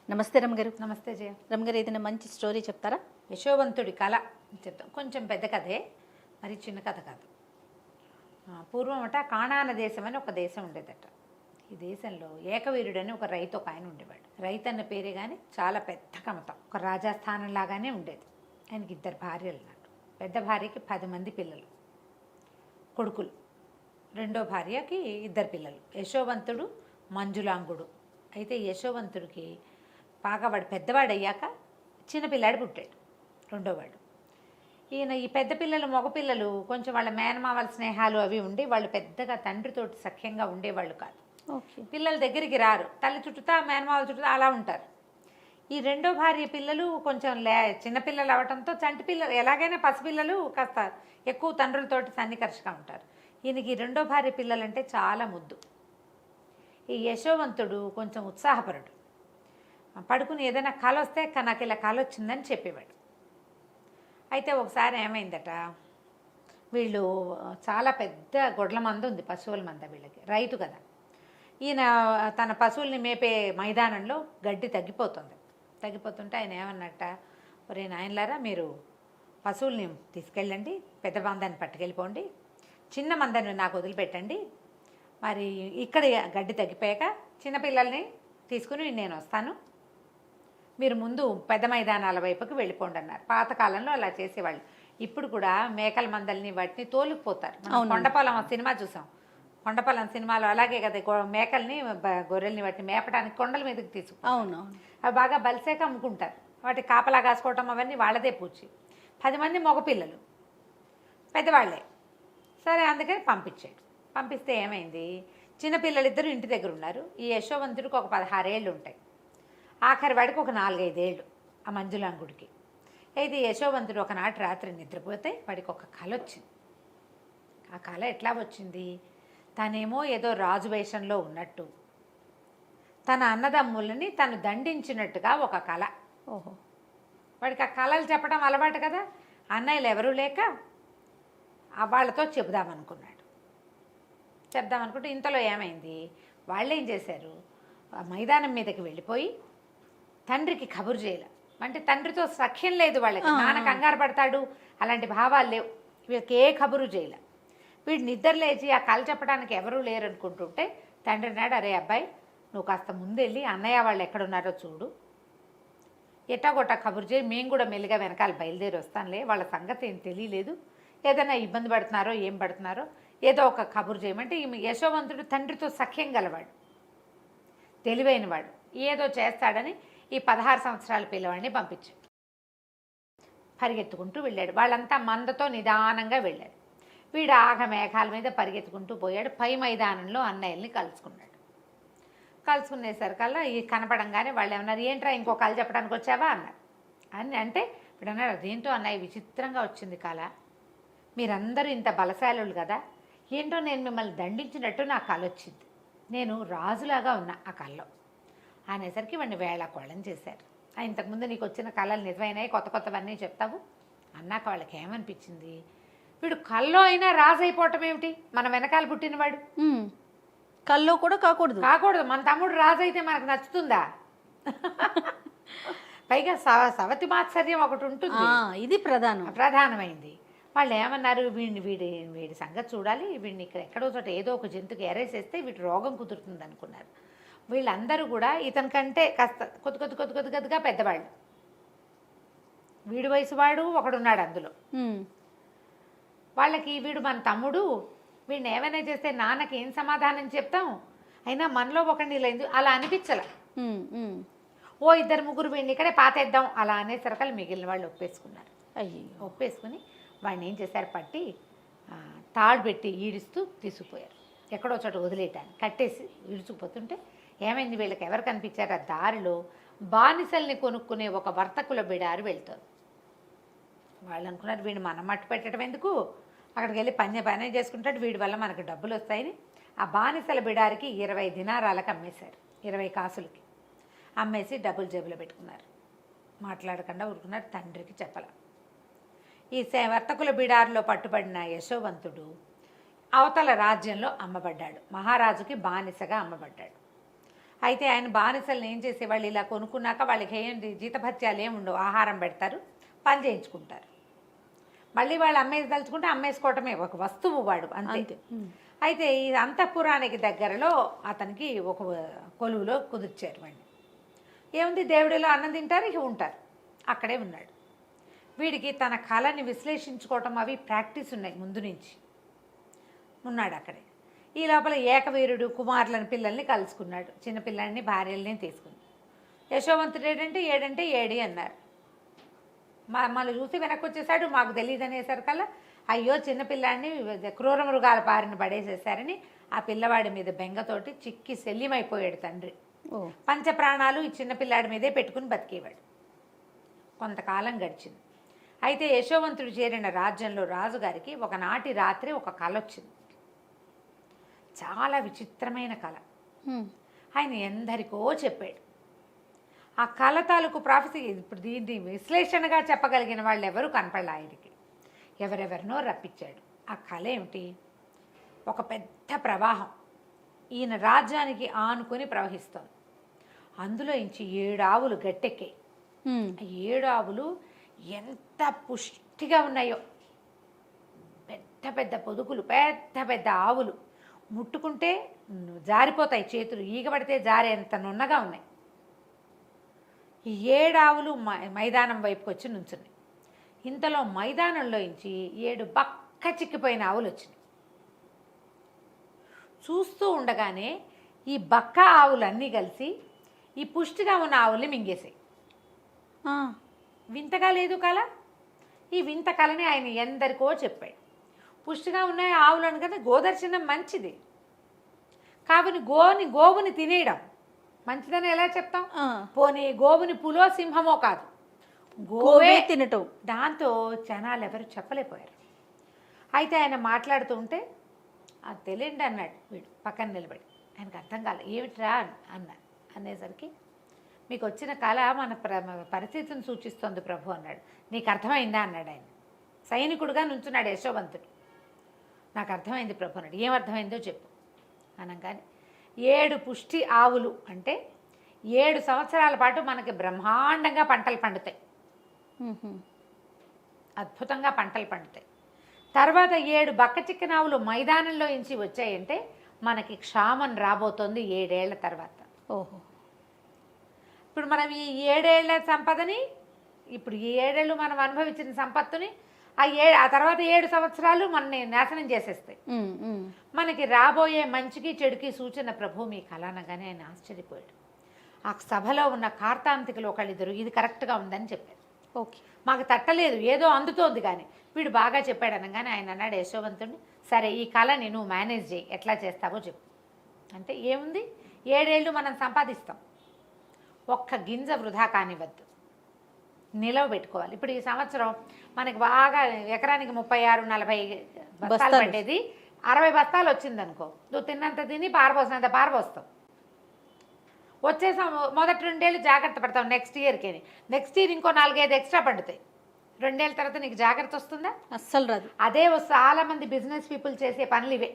నమస్తే రమగారు. నమస్తే జయ. రమగారు, ఏదైనా మంచి స్టోరీ చెప్తారా? యశోవంతుడి కళ చెప్తాం. కొంచెం పెద్ద కథే, మరి చిన్న కథ కాదు. పూర్వమట కాణాన దేశం అని ఒక దేశం ఉండేదట. ఈ దేశంలో ఏకవీరుడని ఒక రైతు ఒక ఆయన ఉండేవాడు. రైతు అన్న పేరే కానీ చాలా పెద్ద కమతం, ఒక రాజాస్థానం లాగానే ఉండేది. ఆయనకి 2 భార్యలు అన్నట్టు. పెద్ద భార్యకి 10 మంది పిల్లలు, కొడుకులు. రెండో భార్యకి 2 పిల్లలు, యశోవంతుడు మంజులాంగుడు. అయితే యశోవంతుడికి బాగా వాడు పెద్దవాడయ్యాక చిన్నపిల్లాడు పుట్టాడు, రెండోవాడు. ఈయన ఈ పెద్ద పిల్లలు మగపిల్లలు కొంచెం వాళ్ళ మేనమావల స్నేహాలు అవి ఉండి వాళ్ళు పెద్దగా తండ్రితోటి సఖ్యంగా ఉండేవాళ్ళు కాదు. ఓకే. పిల్లల దగ్గరికి రారు, తల్లి చుట్టూతా మేనమావల చుట్టూతా అలా ఉంటారు. ఈ రెండో భార్య పిల్లలు కొంచెం చిన్నపిల్లలు అవడంతో చంటి పిల్లలు ఎలాగైనా పసిపిల్లలు కాస్త ఎక్కువ తండ్రులతోటి సన్నికర్షగా ఉంటారు. ఈయనకి రెండో భార్య పిల్లలంటే చాలా ముద్దు. ఈ యశోవంతుడు కొంచెం ఉత్సాహపరుడు. పడుకుని ఏదైనా కళ వస్తే నాకు ఇలా కళ వచ్చిందని చెప్పేవాడు. అయితే ఒకసారి ఏమైందట, వీళ్ళు చాలా పెద్ద గొడ్ల మంద ఉంది, పశువుల మంద. వీళ్ళకి రైతు కదా, ఈయన తన పశువుల్ని మేపే మైదానంలో గడ్డి తగ్గిపోతుంటే ఆయన ఏమన్నట్ట, ఒరే నాయనలారా, మీరు పశువుల్ని తీసుకెళ్ళండి, పెద్ద మందాన్ని పట్టుకెళ్ళిపోండి, చిన్న మందాన్ని నాకు వదిలిపెట్టండి, మరి ఇక్కడ గడ్డి తగ్గిపోయాక చిన్నపిల్లల్ని తీసుకుని నేను వస్తాను, మీరు ముందు పెద్ద మైదానాల వైపుకి వెళ్ళిపోండి అన్నారు. పాతకాలంలో అలా చేసేవాళ్ళు. ఇప్పుడు కూడా మేకల మందల్ని వాటిని తోలుకుపోతారు. కొండపాలెం సినిమా చూసాం, కొండపాలెం సినిమాలో అలాగే కదా, మేకల్ని గొర్రెల్ని వాటిని మేపడానికి కొండల మీదకి తీసుకుంటారు. అవును. అవి బాగా బలిసేక అమ్ముకుంటారు. వాటి కాపలా కాసుకోవటం అవన్నీ వాళ్ళదే పూచి. 10 మంది మగపిల్లలు పెద్దవాళ్లే. సరే, అందుకని పంపిస్తే ఏమైంది, చిన్నపిల్లలిద్దరూ ఇంటి దగ్గర ఉన్నారు. ఈ యశోవంతుడికి ఒక 16 ఏళ్ళు ఉంటాయి, ఆఖరి వాడికి ఒక 4-5 ఏళ్ళు ఆ మంజులాంగుడికి. అయితే యశోవంతుడు ఒకనాటి రాత్రి నిద్రపోతే వాడికి ఒక కల వచ్చింది. ఆ కళ ఎట్లా వచ్చింది, తనేమో ఏదో రాజు వేషంలో ఉన్నట్టు, తన అన్నదమ్ములని తను దండించినట్టుగా ఒక కళ. ఓహో. వాడికి ఆ కళలు చెప్పడం అలవాటు కదా, అన్నయ్యలు ఎవరూ లేక వాళ్ళతో చెప్దామనుకుంటే ఇంతలో ఏమైంది, వాళ్ళు ఏం చేశారు, మైదానం మీదకి వెళ్ళిపోయి తండ్రికి కబురు చేయాల. అంటే తండ్రితో సఖ్యం లేదు వాళ్ళకి, నాన్న కంగారు పడతాడు, అలాంటి భావాలు లేవు వీళ్ళకి. ఏ కబురు చేయాల. వీడు నిద్ర లేచి ఆ కళ చెప్పడానికి ఎవరూ లేరు అనుకుంటుంటే తండ్రి నాడు, అరే అబ్బాయి, నువ్వు కాస్త ముందెళ్ళి అన్నయ్య వాళ్ళు ఎక్కడున్నారో చూడు, ఎట్టాగొట్టా కబురు చేయి, మేము కూడా మెల్లిగా వెనకాల బయలుదేరి వస్తానులే, వాళ్ళ సంగతి ఏం తెలియలేదు, ఏదైనా ఇబ్బంది పడుతున్నారో ఏం పడుతున్నారో ఏదో ఒక కబురు చేయమంటే, ఈ యశోవంతుడు తండ్రితో సఖ్యం గలవాడు, తెలివైనవాడు, ఏదో చేస్తాడని ఈ 16 సంవత్సరాల పిల్లవాడిని పంపించాడు. పరిగెత్తుకుంటూ వెళ్ళాడు. వాళ్ళంతా మందతో నిదానంగా వెళ్ళాడు. వీడు మేఘాల మీద పరిగెత్తుకుంటూ పోయాడు. పై మైదానంలో అన్నయ్యల్ని కలుసుకునేసరికల్లా ఈ కనపడంగానే వాళ్ళు ఏమన్నారు, ఏంట్రా ఇంకో కళ చెప్పడానికి వచ్చావా అన్నారు. అంటే ఇప్పుడు అన్నారు, అదేంటో అన్నయ్య విచిత్రంగా వచ్చింది కళ, మీరందరూ ఇంత బలశాలులు కదా, ఏంటో నేను మిమ్మల్ని దండించినట్టు నా కళ వచ్చింది, నేను రాజులాగా ఉన్నా ఆ కళలో అనేసరికి వాడిని వేళాకోళం చేశారు. ఇంతకుముందు నీకు వచ్చిన కళలు నిజమైనాయి, కొత్తవన్నీ చెప్తావు అన్నాక వాళ్ళకి ఏమనిపించింది, వీడు కల్లో అయినా రాజు అయిపోవటం ఏమిటి, మన వెనకాల పుట్టినవాడు, కల్లో కూడా కాకూడదు. మన తమ్ముడు రాజు అయితే మనకు నచ్చుతుందా? పైగా సవతి మాత్సర్యం ఒకటి ఉంటుంది, ఇది ప్రధానమైంది. వాళ్ళు ఏమన్నారు, వీడి సంగతి చూడాలి, వీడిని ఇక్కడ ఎక్కడో చోట ఏదో ఒక జంతువుకి ఎరేసేస్తే వీడి రోగం కుదురుతుంది అనుకున్నారు. వీళ్ళందరూ కూడా ఇతని కంటే కాస్త కొద్దిగా పెద్దవాళ్ళు. వీడి వయసు వాడు ఒకడున్నాడు అందులో. వాళ్ళకి వీడు మన తమ్ముడు, వీడిని ఏమైనా చేస్తే నాన్నకి ఏం సమాధానం చెప్తాం, అయినా మనలో ఒకడిని లేదు అలా అనిపించల. 2-3 వీడిని ఇక్కడే పాతేద్దాం అలా అనేసరికలు మిగిలిన వాళ్ళు ఒప్పేసుకున్నారు. ఒప్పేసుకుని వాడిని ఏం చేశారు, పట్టి తాడు పెట్టి ఈడుస్తూ తీసుకుపోయారు, ఎక్కడో చోట వదిలేయటాన్ని కట్టేసి ఈడ్చుకుపోతుంటే ఏమైంది, వీళ్ళకి ఎవరు కనిపించారు, ఆ దారిలో బానిసల్ని కొనుక్కునే ఒక వర్తకుల బిడారు వెళ్తారు. వాళ్ళు అనుకున్నారు, వీడిని మనం మట్టు పెట్టడం ఎందుకు, అక్కడికి వెళ్ళి పని చేసుకుంటాడు, వీడి వల్ల మనకు డబ్బులు వస్తాయని ఆ బానిసల బిడారికి 20 దినారాలకు అమ్మేశారు, 20 కాసులకి అమ్మేసి డబ్బులు జేబులో పెట్టుకున్నారు. మాట్లాడకుండా ఊరుకున్నారు, తండ్రికి చెప్పాల. ఈ వర్తకుల బిడారులో పట్టుబడిన యశోవంతుడు అవతల రాజ్యంలో అమ్మబడ్డాడు, మహారాజుకి బానిసగా అమ్మబడ్డాడు. అయితే ఆయన బానిసలను ఏం చేసేవాళ్ళు, ఇలా కొనుక్కున్నాక వాళ్ళకి ఏంటి జీతభత్యాలు ఏమి ఉండవు, ఆహారం పెడతారు, పని చేయించుకుంటారు. మళ్ళీ వాళ్ళు అమ్మేసి తలుచుకుంటే అమ్మేసుకోవటమే, ఒక వస్తువు వాడు అంతే. అంతే. అయితే ఈ అంతఃపురానికి దగ్గరలో అతనికి ఒక కొలువులో కుదిర్చారు వాడిని. ఏముంది, దేవుడిలో అన్నం తింటారు, ఇక ఉంటారు, అక్కడే ఉన్నాడు. వీడికి తన కళని విశ్లేషించుకోవటం అవి ప్రాక్టీస్ ఉన్నాయి ముందు నుంచి. ఉన్నాడు అక్కడే. ఈ లోపల ఏకవీరుడు కుమారులను పిల్లల్ని కలుసుకున్నాడు, చిన్నపిల్లల్ని భార్యల్ని తీసుకుని. యశోవంతుడు ఏడంటే ఏడంటే ఏడి అన్నారు. మమ్మల్ని చూసి వెనక్కి వచ్చేసాడు, మాకు తెలియదు అనేసరికల్లా అయ్యో చిన్నపిల్లాడిని క్రూర మృగాల బారిన పడేసేసారని ఆ పిల్లవాడి మీద బెంగతోటి చిక్కి శల్యమైపోయాడు తండ్రి. పంచ ప్రాణాలు ఈ చిన్నపిల్లాడి మీదే పెట్టుకుని బతికేవాడు. కొంతకాలం గడిచింది. అయితే యశోవంతుడు చేరిన రాజ్యంలో రాజుగారికి ఒకనాటి రాత్రి ఒక కల వచ్చింది. చాలా విచిత్రమైన కళ. ఆయన ఎందరికో చెప్పాడు. ఆ కళ తాలూకు ప్రాఫెసీ ఇప్పుడు దీన్ని విశ్లేషణగా చెప్పగలిగిన వాళ్ళు ఎవరు కనపడలే ఆయనకి. ఎవరెవరినో రప్పించాడు. ఆ కళ ఏమిటి, ఒక పెద్ద ప్రవాహం ఈయన రాజ్యానికి ఆనుకొని ప్రవహిస్తోంది. అందులో ఇంచి 7 ఆవులు గట్టెక్కాయి. 7 ఆవులు ఎంత పుష్టిగా ఉన్నాయో, పెద్ద పెద్ద పొదుగులు, పెద్ద పెద్ద ఆవులు, ముట్టుకుంటే జారిపోతాయి చేతులు, ఈగబడితే జారేంత నున్నగా ఉన్నాయి. ఈ 7 ఆవులు మైదానం వైపుకి వచ్చి నుంచున్నాయి. ఇంతలో మైదానంలో నుంచి 7 బక్క చిక్కిపోయిన ఆవులు వచ్చినాయి. చూస్తూ ఉండగానే ఈ బక్క ఆవులన్నీ కలిసి ఈ పుష్టిగా ఉన్న ఆవుల్ని మింగేసాయి. వింతగా లేదు కళ. ఈ వింత కళని ఆయన ఎందరికో చెప్పాడు. పుష్టిగా ఉన్నాయి ఆవులు అనగానే గోదర్శనం మంచిది, కాబట్టి గోవుని తినేయడం మంచిదని ఎలా చెప్తాం? పోనీ గోవుని పులో సింహమో కాదు, గోవే తినటం. దాంతో జనాలు ఎవరు చెప్పలేకపోయారు. అయితే ఆయన మాట్లాడుతూ ఉంటే అది తెలియండి అన్నాడు వీడు పక్కన నిలబడి. ఆయనకు అర్థం కాలేదు. ఏమిట్రా అన్నాడు. అనేసరికి మీకు వచ్చిన కళ మన పరిస్థితిని సూచిస్తోంది ప్రభు అన్నాడు. నీకు అర్థమైందా అన్నాడు ఆయన. సైనికుడుగా నుంచున్నాడు యశోవంతుడు. నాకు అర్థమైంది ప్రభు అన్నాడు. ఏమర్థమైందో చెప్పు అనగానే 7 పుష్టి ఆవులు అంటే 7 సంవత్సరాల పాటు మనకి బ్రహ్మాండంగా పంటలు పండుతాయి, అద్భుతంగా పంటలు పండుతాయి. తర్వాత 7 బక్క చిక్కిన ఆవులు మైదానంలో నుంచి వచ్చాయంటే మనకి క్షామం రాబోతోంది 7 ఏళ్ల తర్వాత. ఓహో. ఇప్పుడు మనం ఈ 7 ఏళ్ల సంపదని, ఇప్పుడు ఈ 7 ఏళ్ళు మనం అనుభవించిన సంపత్తుని ఆ తర్వాత 7 సంవత్సరాలు మనని నాశనం చేసేస్తాయి. మనకి రాబోయే మంచికి చెడుకి సూచన ప్రభు మీ కళ అనగానే ఆయన ఆశ్చర్యపోయాడు. ఆ సభలో ఉన్న కార్తాంతికులు ఒకళ్ళిద్దరు ఇది కరెక్ట్గా ఉందని చెప్పారు. ఓకే, మాకు తట్టలేదు, ఏదో అందుతోంది కానీ వీడు బాగా చెప్పాడు అనగానే ఆయన అన్నాడు యశోవంతుడిని, సరే ఈ కళని నువ్వు మేనేజ్ చేయి, ఎట్లా చేస్తావో చెప్పు. అంటే ఏముంది, 7 ఏళ్ళు మనం సంపాదిస్తాం, ఒక్క గింజ వృధా కానివ్వద్దు, నిలవ పెట్టుకోవాలి. ఇప్పుడు ఈ సంవత్సరం మనకి బాగా ఎకరానికి 36-40 బస్తాలు పడ్డేది 60 బస్తాలు వచ్చిందనుకో, నువ్వు తిన్నంత తిని పారబోసినంత పారబోస్తావు. వచ్చే మొదటి 2 ఏళ్ళు జాగ్రత్త పడతావు, నెక్స్ట్ నెక్స్ట్ ఇయర్ ఇంకో 4-5 ఎక్స్ట్రా పండుతాయి. 2 ఏళ్ళ తర్వాత నీకు జాగ్రత్త వస్తుందా? అస్సలు రాదు. అదే చాలా మంది బిజినెస్ పీపుల్ చేసే పనులు ఇవే.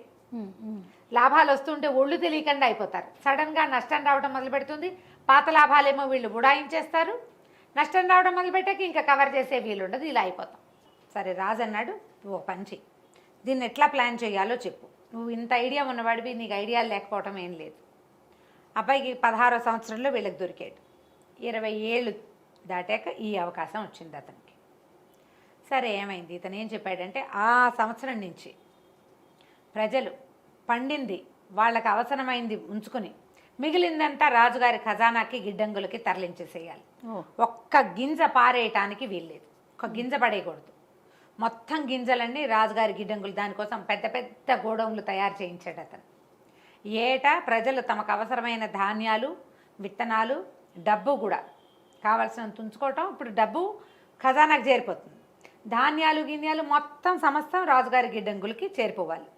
లాభాలు వస్తుంటే ఒళ్ళు తెలియకుండా అయిపోతారు, సడన్గా నష్టం రావడం మొదలు పెడుతుంది. పాత లాభాలేమో వీళ్ళు ఉడాయించేస్తారు, నష్టం రావడం మొదలుపెట్టాక ఇంకా కవర్ చేసే వీలు ఉండదు, ఇలా అయిపోతాం. సరే రాజు అన్నాడు, నువ్వు ఒక పని చెయ్యి, దీన్ని ఎట్లా ప్లాన్ చేయాలో చెప్పు. నువ్వు ఇంత ఐడియా ఉన్నవాడివి, నీకు ఐడియాలు లేకపోవటం ఏం లేదు. అబ్బాయికి 16వ సంవత్సరంలో వీళ్ళకి దొరికాడు. 20 ఏళ్ళు దాటాక ఈ అవకాశం వచ్చింది అతనికి. సరే ఏమైంది, ఇతను ఏం చెప్పాడంటే ఆ సంవత్సరం నుంచి ప్రజలు పండింది వాళ్ళకి అవసరమైంది ఉంచుకొని మిగిలిందంతా రాజుగారి ఖజానాకి గిడ్డంగులకి తరలించేసేయాలి. ఒక్క గింజ పారేయటానికి వీల్లేదు, ఒక్క గింజ పడేయకూడదు. మొత్తం గింజలన్నీ రాజుగారి గిడ్డంగులు, దానికోసం పెద్ద పెద్ద గోడౌన్లు తయారు చేయించాడు అతను. ఏటా ప్రజలు తమకు అవసరమైన ధాన్యాలు, విత్తనాలు, డబ్బు కూడా కావాల్సినంత ఉంచుకోవటం. ఇప్పుడు డబ్బు ఖజానాకు చేరిపోతుంది, ధాన్యాలు గిన్యాలు మొత్తం సమస్తం రాజుగారి గిడ్డంగులకి చేరిపోవాలి.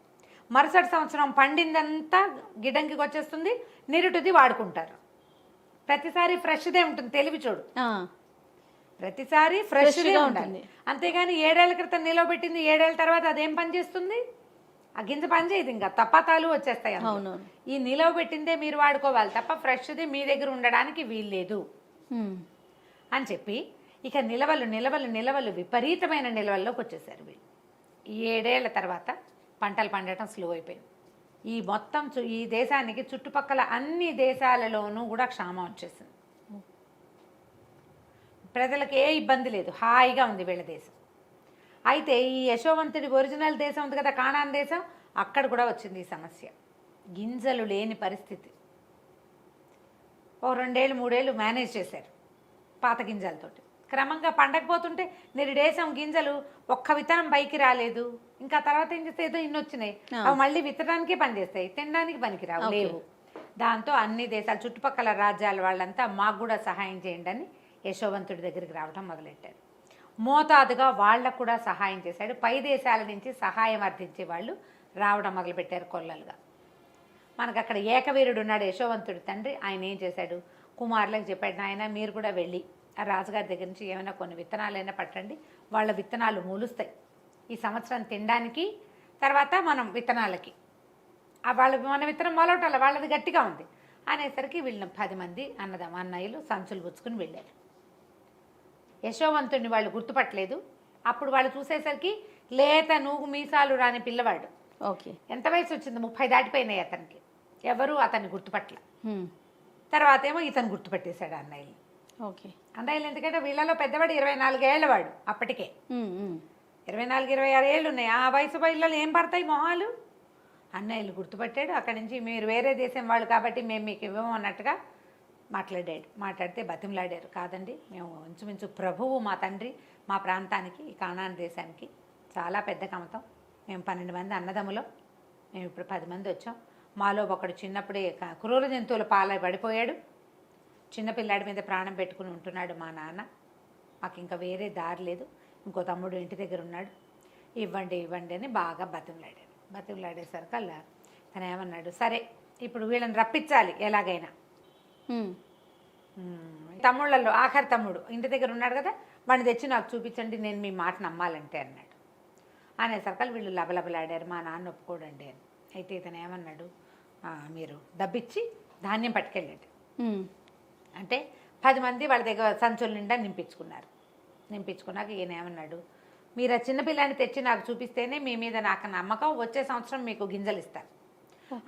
మరుసటి సంవత్సరం పండిందంతా గిడ్డంగికి వచ్చేస్తుంది, నిరుటిది వాడుకుంటారు. ప్రతిసారి ఫ్రెష్దే ఉంటుంది, తెలివి చూడు, ప్రతిసారి ఫ్రెష్గా ఉంటుంది. అంతేగాని 7 ఏళ్ల క్రితం నిలవబెట్టింది 7 ఏళ్ల తర్వాత అదేం పని చేస్తుంది? ఆ గింజ పని చేయదు, ఇంకా తప్పతాలు వచ్చేస్తాయి అందులో. అవునవును. ఈ నిలవ పెట్టిందే మీరు వాడుకోవాలి తప్ప ఫ్రెష్ది మీ దగ్గర ఉండడానికి వీల్లేదు ఉమ్. అని చెప్పి ఇక నిలవలు విపరీతమైన నిలవల్లోకి వచ్చేసారు వీళ్ళు. ఈ 7 ఏళ్ల తర్వాత పంటలు పండటం స్లో అయిపోయింది. ఈ మొత్తం ఈ దేశానికి చుట్టుపక్కల అన్ని దేశాలలోనూ కూడా క్షామం వచ్చేసింది. ప్రజలకు ఏ ఇబ్బంది లేదు, హాయిగా ఉంది వీళ్ళ దేశం. అయితే ఈ యశోవంతుడి ఒరిజినల్ దేశం ఉంది కదా, కానాన్ దేశం, అక్కడ కూడా వచ్చింది ఈ సమస్య. గింజలు లేని పరిస్థితి. ఓ 2 ఏళ్ళు 3 ఏళ్ళు మేనేజ్ చేశారు పాత గింజలతోటి. క్రమంగా పండకపోతుంటే నిరుడేశం గింజలు ఒక్క విత్తనం పైకి రాలేదు. ఇంకా తర్వాత ఏం చేస్తే ఏదో ఇన్ని వచ్చినాయి, అవి మళ్ళీ విత్తనానికే పనిచేస్తాయి, తినడానికి పనికిరావు, లేవు. దాంతో అన్ని దేశాలు చుట్టుపక్కల రాజ్యాల వాళ్ళంతా మాకు కూడా సహాయం చేయండి అని యశోవంతుడి దగ్గరికి రావడం మొదలెట్టారు. మోతాదుగా వాళ్ళకు కూడా సహాయం చేశాడు. పై దేశాల నుంచి సహాయం అర్థించే వాళ్ళు రావడం మొదలుపెట్టారు కొల్లలుగా. మనకు అక్కడ ఏకవీరుడు ఉన్నాడు, యశోవంతుడి తండ్రి. ఆయన ఏం చేశాడు, కుమారులకు చెప్పాడు, ఆయన మీరు కూడా వెళ్ళి ఆ రాజుగారి దగ్గర నుంచి ఏమైనా కొన్ని విత్తనాలైనా పట్టండి, వాళ్ళ విత్తనాలు మూలుస్తాయి ఈ సంవత్సరం తినడానికి, తర్వాత మనం విత్తనాలకి మన విత్తనం మొలవటాల వాళ్ళది గట్టిగా ఉంది అనేసరికి వీళ్ళని 10 మంది అన్నయ్యలు సంచులు గుచ్చుకుని వెళ్ళారు. యశోవంతుడిని వాళ్ళు గుర్తుపట్టలేదు. అప్పుడు వాళ్ళు చూసేసరికి లేత నూగు మీసాలు రాని పిల్లవాడు. ఓకే. ఎంత వయసు వచ్చింది, 30 దాటిపోయినాయి అతనికి. ఎవరు అతన్ని గుర్తుపట్టల. తర్వాత ఏమో ఇతను గుర్తుపట్టేశాడు అన్నయ్యలు. ఓకే. అన్నయ్యలు ఎందుకంటే వీళ్ళలో పెద్దవాడు 24 ఏళ్ళవాడు అప్పటికే. 24-26 ఏళ్ళు ఉన్నాయి. ఆ వయసు పిల్లలు ఏం పడతాయి మొహాలు. అన్నయ్యలు గుర్తుపట్టాడు. అక్కడి నుంచి మీరు వేరే దేశం వాళ్ళు కాబట్టి మేము మీకు ఇవ్వము అన్నట్టుగా మాట్లాడితే బతిమలాడారు. కాదండి, మేము ఇంచుమించు ప్రభువు మా తండ్రి మా ప్రాంతానికి, ఈ కానాన్ దేశానికి చాలా పెద్ద కమతం. మేము 12 మంది అన్నదమ్ములం, మేము ఇప్పుడు 10 మంది వచ్చాం. మాలో ఒకడు చిన్నప్పుడే క్రూర జంతువుల పాల పడిపోయాడు. చిన్నపిల్లాడి మీద ప్రాణం పెట్టుకుని ఉంటున్నాడు మా నాన్న. మాకు ఇంకా వేరే దారి లేదు. ఇంకో తమ్ముడు ఇంటి దగ్గర ఉన్నాడు, ఇవ్వండి అని బాగా బతిమలాడేసరికల్లా తను ఏమన్నాడు, సరే ఇప్పుడు వీళ్ళని రప్పించాలి ఎలాగైనా. తమ్ముళ్ళల్లో ఆఖరి తమ్ముడు ఇంటి దగ్గర ఉన్నాడు కదా, వాడిని తెచ్చి నాకు చూపించండి, నేను మీ మాట నమ్మాలంటే అన్నాడు. అనేసరికల్ వీళ్ళు లబలబలాడారు, మా నాన్న ఒప్పుకోడండి అని. అయితే ఇతను ఏమన్నాడు, మీరు డబ్బిచ్చి ధాన్యం పట్టుకెళ్ళండి అంటే 10 మంది వాళ్ళ దగ్గర సంచుల నిండా నింపించుకున్నాక ఈయన ఏమన్నాడు, మీరు ఆ చిన్నపిల్లాన్ని తెచ్చి నాకు చూపిస్తేనే మీ మీద నాకు నమ్మకం, వచ్చే సంవత్సరం మీకు గింజలు ఇస్తాను,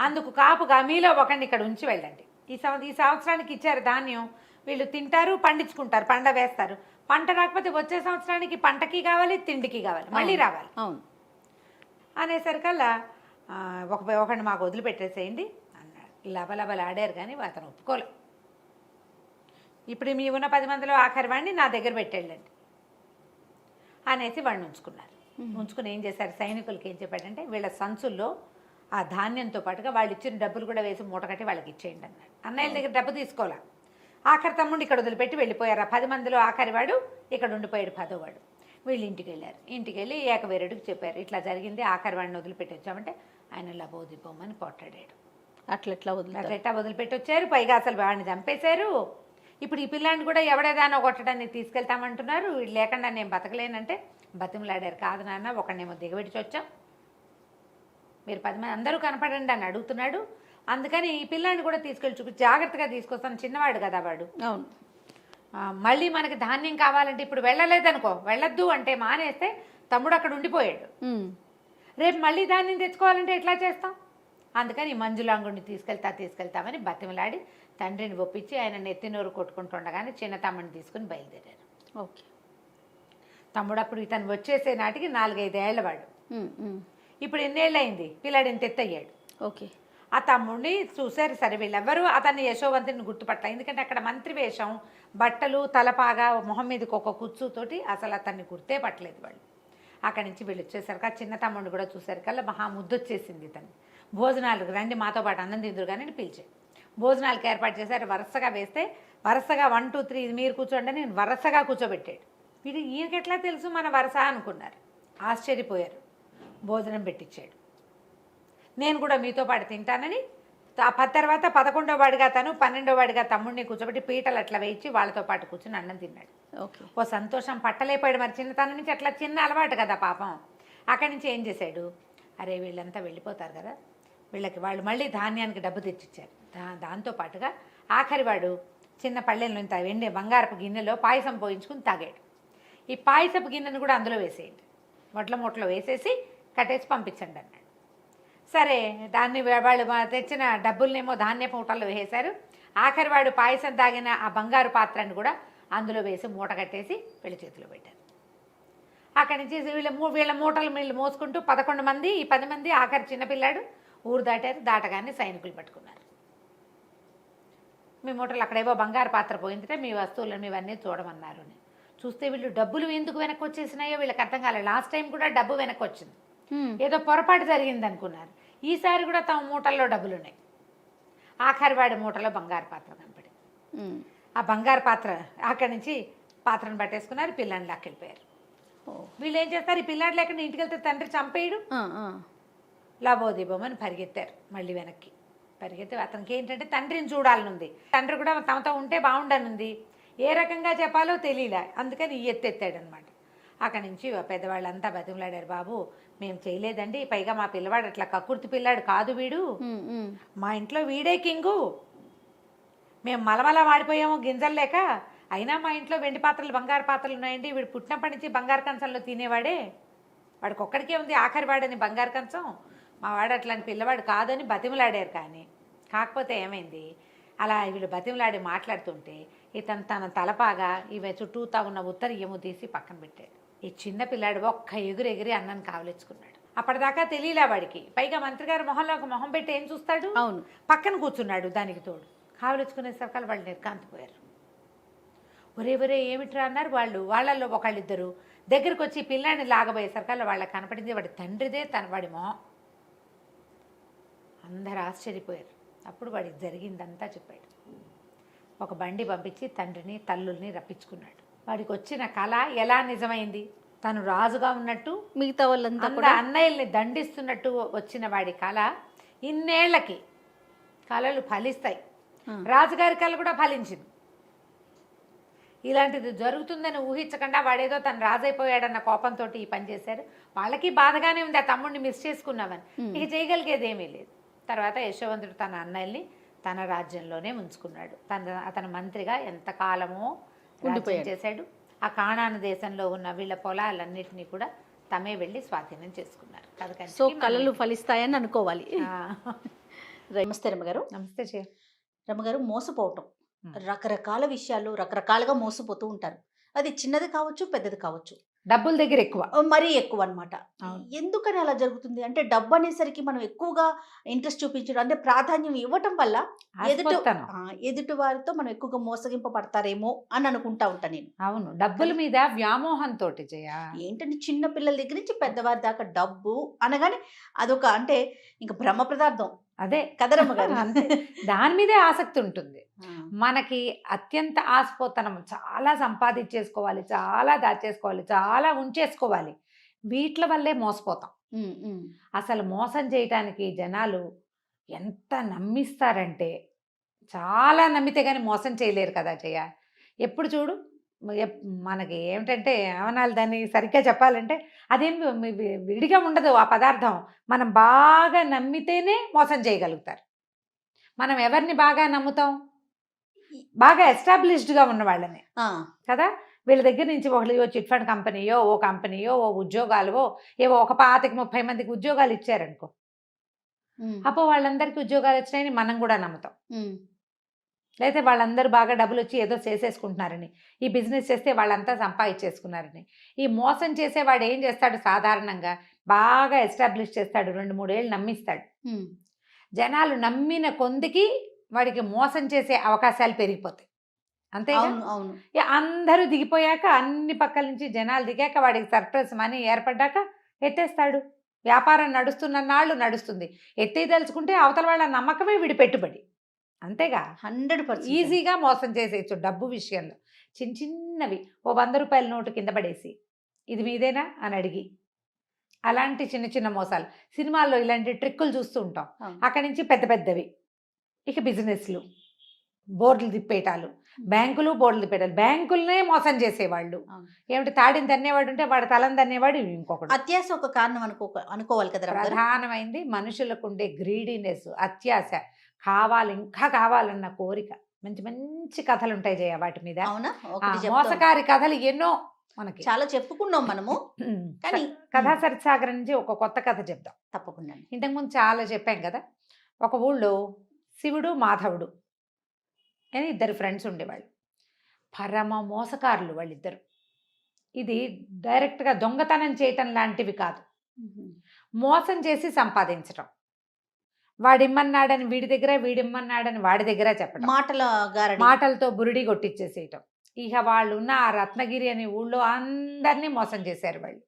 అందుకు కాపుగా మీలో ఒకరిని ఇక్కడ ఉంచి వెళ్ళండి. ఈ సంవత్సరానికి ఇచ్చారు ధాన్యం, వీళ్ళు తింటారు, పండించుకుంటారు, పంట వేస్తారు. పంట రాకపోతే వచ్చే సంవత్సరానికి పంటకి కావాలి, తిండికి కావాలి, మళ్ళీ రావాలి. అవును అనేసరికల్లా ఒకరిని మాకు వదిలిపెట్టేసేయండి అన్నాడు. లబలబలాడారు కానీ అతను ఒప్పుకోలే. ఇప్పుడు మీ ఉన్న 10 మందిలో ఆఖరి వాడిని నా దగ్గర పెట్టేళ్ళండి అనేసి వాడిని ఉంచుకుని ఏం చేశారు, సైనికులకి ఏం చెప్పాడంటే వీళ్ళ సంచుల్లో ఆ ధాన్యంతో పాటుగా వాళ్ళు ఇచ్చిన డబ్బులు కూడా వేసి మూట కట్టి వాళ్ళకి ఇచ్చేయండి అన్నాడు. అన్నయ్యల దగ్గర డబ్బు తీసుకోవాలా. ఆఖరి తమ్ముడు ఇక్కడ వదిలిపెట్టి వెళ్ళిపోయారు. ఆ 10 మందిలో ఆఖరి వాడు ఇక్కడ ఉండిపోయాడు, 10వ వాడు. వీళ్ళు ఇంటికి వెళ్ళారు. ఇంటికి వెళ్ళి ఏకవీరుడికి చెప్పారు, ఇట్లా జరిగింది, ఆఖరి వాడిని వదిలిపెట్టి వచ్చామంటే ఆయన లబోదిపోమని కొట్టాడాడు. అట్లా వదిలిపెట్టి వచ్చారు, పైగా అసలు వాడిని చంపేశారు. ఇప్పుడు ఈ పిల్లాన్ని కూడా ఎవడేదానో కొట్టడానికి తీసుకెళ్తామంటున్నారు. వీళ్ళు లేకుండా నేను బతకలేనంటే బతిమలాడారు. కాదు నాన్న, ఒకడినేమో దిగబెట్టి వచ్చాం, మీరు 10 మంది అందరూ కనపడండి అని అడుగుతున్నాడు. అందుకని ఈ పిల్లాన్ని కూడా తీసుకెళ్ళి చూపి జాగ్రత్తగా తీసుకొస్తాను, చిన్నవాడు కదా వాడు. అవును. మళ్ళీ మనకి ధాన్యం కావాలంటే ఇప్పుడు వెళ్ళలేదనుకో, వెళ్ళొద్దు అంటే మానేస్తే తమ్ముడు అక్కడ ఉండిపోయాడు. రేపు మళ్ళీ ధాన్యం తెచ్చుకోవాలంటే ఎట్లా చేస్తాం. అందుకని మంజులాంగుడిని తీసుకెళ్తామని బతిమలాడి తండ్రిని ఒప్పించి ఆయన నెత్తినోరు కొట్టుకుంటుండగానే చిన్న తమ్ముడిని తీసుకుని బయలుదేరారు. ఓకే. తమ్ముడు అప్పుడు ఇతను వచ్చేసే నాటికి 4-5 ఏళ్ళవాడు. ఇప్పుడు ఎన్నేళ్ళు అయింది, పిల్లాడు ఇంత ఎత్తయ్యాడు. ఓకే. ఆ తమ్ముడిని చూశారు. సరే వీళ్ళెవ్వరూ అతన్ని యశోవంతుని గుర్తుపట్ల, ఎందుకంటే అక్కడ మంత్రి వేషం, బట్టలు, తలపాగా, మొహం మీదకి ఒక కుచ్చుతోటి అసలు అతన్ని గుర్తే పట్టలేదు వాళ్ళు. అక్కడి నుంచి వీళ్ళు వచ్చేసరికి ఆ చిన్న తమ్ముడిని కూడా చూసారికల్లా మహా ముద్దొచ్చేసింది ఇతన్ని. భోజనాలకు రండి, మాతో పాటు అన్నం తిందురు కానీ పిలిచాడు. భోజనాలకు ఏర్పాటు చేశారు. వరుసగా వేస్తే వరుసగా 1, 2, 3 మీరు కూర్చోండి అని నేను వరుసగా కూర్చోబెట్టాడు. వీడు ఈయనకెట్లా తెలుసు మన వరుస అనుకున్నారు, ఆశ్చర్యపోయారు. భోజనం పెట్టించాడు. నేను కూడా మీతో పాటు తింటానని తర్వాత 11వ వాడిగా తను, 12వ వాడిగా తమ్ముడిని కూర్చోబెట్టి పీటలు అట్లా వేయించి వాళ్ళతో పాటు కూర్చొని అన్నం తిన్నాడు. ఓ సంతోషం పట్టలేపాడు. మరి చిన్నతనం నుంచి అట్లా చిన్న అలవాటు కదా పాపం. అక్కడి నుంచి ఏం చేశాడు, అరే వీళ్ళంతా వెళ్ళిపోతారు కదా, వీళ్ళకి వాళ్ళు మళ్ళీ ధాన్యానికి డబ్బు తెచ్చిచ్చారు. దాంతో పాటుగా ఆఖరి వాడు చిన్న పళ్ళెల్లో ఇంత వెండి బంగారపు గిన్నెలో పాయసం పోయించుకుని తాగాడు. ఈ పాయసపు గిన్నెను కూడా అందులో వేసేయండి, వడ్ల మూటలో వేసేసి కట్టేసి పంపించండి అన్నాడు. సరే దాన్ని వాళ్ళు తెచ్చిన డబ్బులనేమో ధాన్యపు మూటల్లో వేసేశారు. ఆఖరి వాడు పాయసం తాగిన ఆ బంగారు పాత్రను కూడా అందులో వేసి మూట కట్టేసి వీళ్ళ చేతిలో పెట్టారు. అక్కడి నుంచి వీళ్ళ మూటలు వీళ్ళు మోసుకుంటూ 11 మంది, ఈ 10 మంది ఆఖరి చిన్నపిల్లాడు ఊరు దాటారు. దాటగానే సైనికులు పట్టుకున్నారు. మీ మూటలు అక్కడేవో బంగారు పాత్ర పోయిందంటే మీ వస్తువులను ఇవన్నీ చూడమన్నారు అని. చూస్తే వీళ్ళు డబ్బులు ఎందుకు వెనక్కి వచ్చేసినాయో వీళ్ళకి అర్థం కాలేదు. లాస్ట్ టైం కూడా డబ్బు వెనక్కి వచ్చింది, ఏదో పొరపాటు జరిగింది అనుకున్నారు. ఈసారి కూడా తమ మూటల్లో డబ్బులు ఉన్నాయి. ఆఖరి వాడి మూటలో బంగారు పాత్ర కనపడింది. ఆ బంగారు పాత్ర అక్కడి నుంచి పాత్రను పట్టేసుకున్నారు, పిల్లాన్ని లాక్కెళ్ళిపోయారు. వీళ్ళు ఏం చేస్తారు, ఈ పిల్లాడు లేకుండా ఇంటికి వెళ్తే తండ్రి చంపేయడు. లాభోదీపమని పరిగెత్తారు మళ్ళీ వెనక్కి. పరిగెత్తి అతనికి ఏంటంటే తండ్రిని చూడాలనుంది, తండ్రి కూడా తమతో ఉంటే బాగుండనుంది. ఏ రకంగా చెప్పాలో తెలియలే, అందుకని ఎత్తెత్తాడనమాట. అక్కడి నుంచి పెద్దవాళ్ళంతా బతిమలాడారు, బాబు మేము చేయలేదండి, పైగా మా పిల్లవాడు అట్లా కక్కుర్తి పిల్లాడు కాదు, వీడు మా ఇంట్లో వీడే కింగు, మేము మలమల వాడిపోయాము గింజలు లేక, అయినా మా ఇంట్లో వెండి పాత్రలు బంగారు పాత్రలు ఉన్నాయండి, వీడు పుట్టినప్పటి నుంచి బంగారు కంచంలో తినేవాడే, వాడికి ఒక్కడికే ఉంది ఆఖరి వాడని బంగారు కంచం, మా వాడు అట్లాంటి పిల్లవాడు కాదని బతిమలాడారు. కానీ కాకపోతే ఏమైంది, అలా వీళ్ళు బతిమలాడి మాట్లాడుతుంటే ఇతను తన తలపాగా ఇవి చుట్టూతా ఉన్న ఉత్తరీయము తీసి పక్కన పెట్టాడు. ఈ చిన్న పిల్లాడు ఒక్క ఎగిరి అన్నను కావలించుకున్నాడు. అప్పటిదాకా తెలియలే వాడికి. పైగా మంత్రి గారు మొహంలో ఒక మొహం పెట్టి ఏం చూస్తాడు, అవును పక్కన కూర్చున్నాడు. దానికి తోడు కావలించుకునేసరికి వాళ్ళు నిర్కాంతిపోయారు. ఒరే ఏమిట్రా అన్నారు వాళ్ళు. వాళ్ళల్లో ఒకళ్ళిద్దరు దగ్గరికి వచ్చి పిల్లాడిని లాగబోయేసరికల్లా వాళ్ళకి కనపడింది వాడి తండ్రిదే, వాడి మొహం. అందరు ఆశ్చర్యపోయారు. అప్పుడు వాడికి జరిగిందంతా చెప్పాడు. ఒక బండి పంపించి తండ్రిని తల్లుల్ని రప్పించుకున్నాడు. వాడికి వచ్చిన కళ ఎలా నిజమైంది, తను రాజుగా ఉన్నట్టు మిగతా వాళ్ళంతా కూడా అన్నయ్యల్ని దండిస్తున్నట్టు వచ్చిన వాడి కళ ఇన్నేళ్లకి కళలు ఫలిస్తాయి. రాజుగారి కళ కూడా ఫలించింది. ఇలాంటిది జరుగుతుందని ఊహించకుండా వాడేదో తను రాజైపోయాడన్న కోపంతో ఈ పని చేశారు. వాళ్ళకి బాధగానే ఉంది, ఆ తమ్ముడిని మిస్ చేసుకున్నామని. ఇక చేయగలిగేది ఏమీ లేదు. తర్వాత యశోవంతుడు తన అన్నయ్యల్ని తన రాజ్యంలోనే ఉంచుకున్నాడు. అతను మంత్రిగా ఎంతకాలమో చేశాడు. ఆ కానాను దేశంలో ఉన్న వీళ్ళ పొలాలన్నిటినీ కూడా తమే వెళ్ళి స్వాధీనం చేసుకున్నారు. సో కళలు ఫలిస్తాయని అనుకోవాలి. నమస్తే రమ్మగారు. నమస్తే చే రమ్మగారు. మోసపోవటం, రకరకాల విషయాలు రకరకాలుగా మోసపోతూ ఉంటారు. అది చిన్నది కావచ్చు, పెద్దది కావచ్చు. డబ్బుల దగ్గర ఎక్కువ, మరీ ఎక్కువ అనమాట. ఎందుకని అలా జరుగుతుంది అంటే, డబ్బు అనేసరికి మనం ఎక్కువగా ఇంట్రెస్ట్ చూపించడం అంటే ప్రాధాన్యం ఇవ్వటం వల్ల ఎదుటి వారితో మనం ఎక్కువగా మోసగింపబడతారేమో అని అనుకుంటా ఉంటా నేను. అవును, డబ్బుల మీద వ్యామోహంతో ఏంటంటే చిన్న పిల్లల దగ్గర నుంచి పెద్దవారి దాకా డబ్బు అనగానే అదొక అంటే ఇంకా బ్రహ్మ పదార్థం. అదే కదరమ్మ గారు. దాని మీదే ఆసక్తి ఉంటుంది మనకి. అత్యంత ఆశపోతనం, చాలా సంపాదించేసుకోవాలి, చాలా దాచేసుకోవాలి, చాలా ఉంచేసుకోవాలి. వీటి వల్లే మోసపోతాం. అసలు మోసం చేయటానికి జనాలు ఎంత నమ్మిస్తారంటే, చాలా నమ్మితే కానీ మోసం చేయలేరు కదా జయ. ఎప్పుడు చూడు మనకి ఏమిటంటే ఏమనాలి దాన్ని సరిగ్గా చెప్పాలంటే, అదేం విడిగా ఉండదు ఆ పదార్థం. మనం బాగా నమ్మితేనే మోసం చేయగలుగుతారు. మనం ఎవరిని బాగా నమ్ముతాం, బాగా ఎస్టాబ్లిష్డ్గా ఉన్న వాళ్ళని కదా. వీళ్ళ దగ్గర నుంచి ఒకళ్ళు చిట్ ఫండ్ కంపెనీయో ఓ ఉద్యోగాలు ఏవో ఒక 25-30 మందికి ఉద్యోగాలు ఇచ్చారనుకో, అప్పుడు వాళ్ళందరికీ ఉద్యోగాలు వచ్చినాయని మనం కూడా నమ్ముతాం. లేకపోతే వాళ్ళందరూ బాగా డబ్బులు వచ్చి ఏదో చేసేసుకుంటున్నారని, ఈ బిజినెస్ చేస్తే వాళ్ళంతా సంపాదించేసుకున్నారని. ఈ మోసం చేసేవాడు ఏం చేస్తాడు, సాధారణంగా బాగా ఎస్టాబ్లిష్ చేస్తాడు, 2-3 ఏళ్ళు నమ్మిస్తాడు. జనాలు నమ్మిన కొందికి వాడికి మోసం చేసే అవకాశాలు పెరిగిపోతాయి. అంతే. అందరూ దిగిపోయాక, అన్ని పక్కల నుంచి జనాలు దిగాక, వాడికి సర్ప్రైజ్ మనీ ఏర్పడ్డాక ఎత్తేస్తాడు. వ్యాపారం నడుస్తున్న నాళ్ళు నడుస్తుంది. ఎత్తేదలుచుకుంటే అవతల వాళ్ళ నమ్మకమే వీడి పెట్టుబడి. అంతేగా, 100% ఈజీగా మోసం చేసేయచ్చు డబ్బు విషయంలో. చిన్నవి ఓ 100 రూపాయల నోటు కింద పడేసి ఇది మీదేనా అని అడిగి, అలాంటి చిన్న మోసాలు. సినిమాల్లో ఇలాంటి ట్రిక్కులు చూస్తూ ఉంటాం. అక్కడి నుంచి పెద్దవి, ఇక బిజినెస్లు, బోర్డులు తిప్పేయటాలు, బ్యాంకులు బోర్డులు తిప్పేటాలు, బ్యాంకులనే మోసం చేసేవాళ్ళు. ఏమిటి తాడిని తన్నేవాడు ఉంటే వాడు తలని తన్నేవాడు ఇంకొకటి. అత్యాశ ఒక కారణం అనుకోవాలి కదా రమగారు. ప్రధానమైంది మనుషులకు ఉండే గ్రీడీనెస్, అత్యాశ, కావాలి ఇంకా కావాలన్న కోరిక. మంచి మంచి కథలు ఉంటాయి జయ వాటి మీద. అవునా? మోసకారి కథలు ఎన్నో మనకి చాలా చెప్పుకున్నాం మనము. కానీ కథా సరిసాగర్ నుంచి ఒక కొత్త కథ చెప్దాం. తప్పకుండా. ఇంతకుముందు చాలా చెప్పాం కదా. ఒక ఊళ్ళో శివుడు మాధవుడు అని ఇద్దరు ఫ్రెండ్స్ ఉండేవాళ్ళు. పరమ మోసకారులు వాళ్ళిద్దరు. ఇది డైరెక్ట్గా దొంగతనం చేయటం లాంటివి కాదు, మోసం చేసి సంపాదించటం. వాడిమ్మన్నాడని వీడి దగ్గర, వీడిమ్మన్నాడని వాడి దగ్గర చెప్పడం, మాటలతో బురిడి కొట్టించేసేయటం. ఇక వాళ్ళు ఉన్న ఆ రత్నగిరి అనే ఊళ్ళో అందరినీ మోసం చేశారు వాళ్ళు.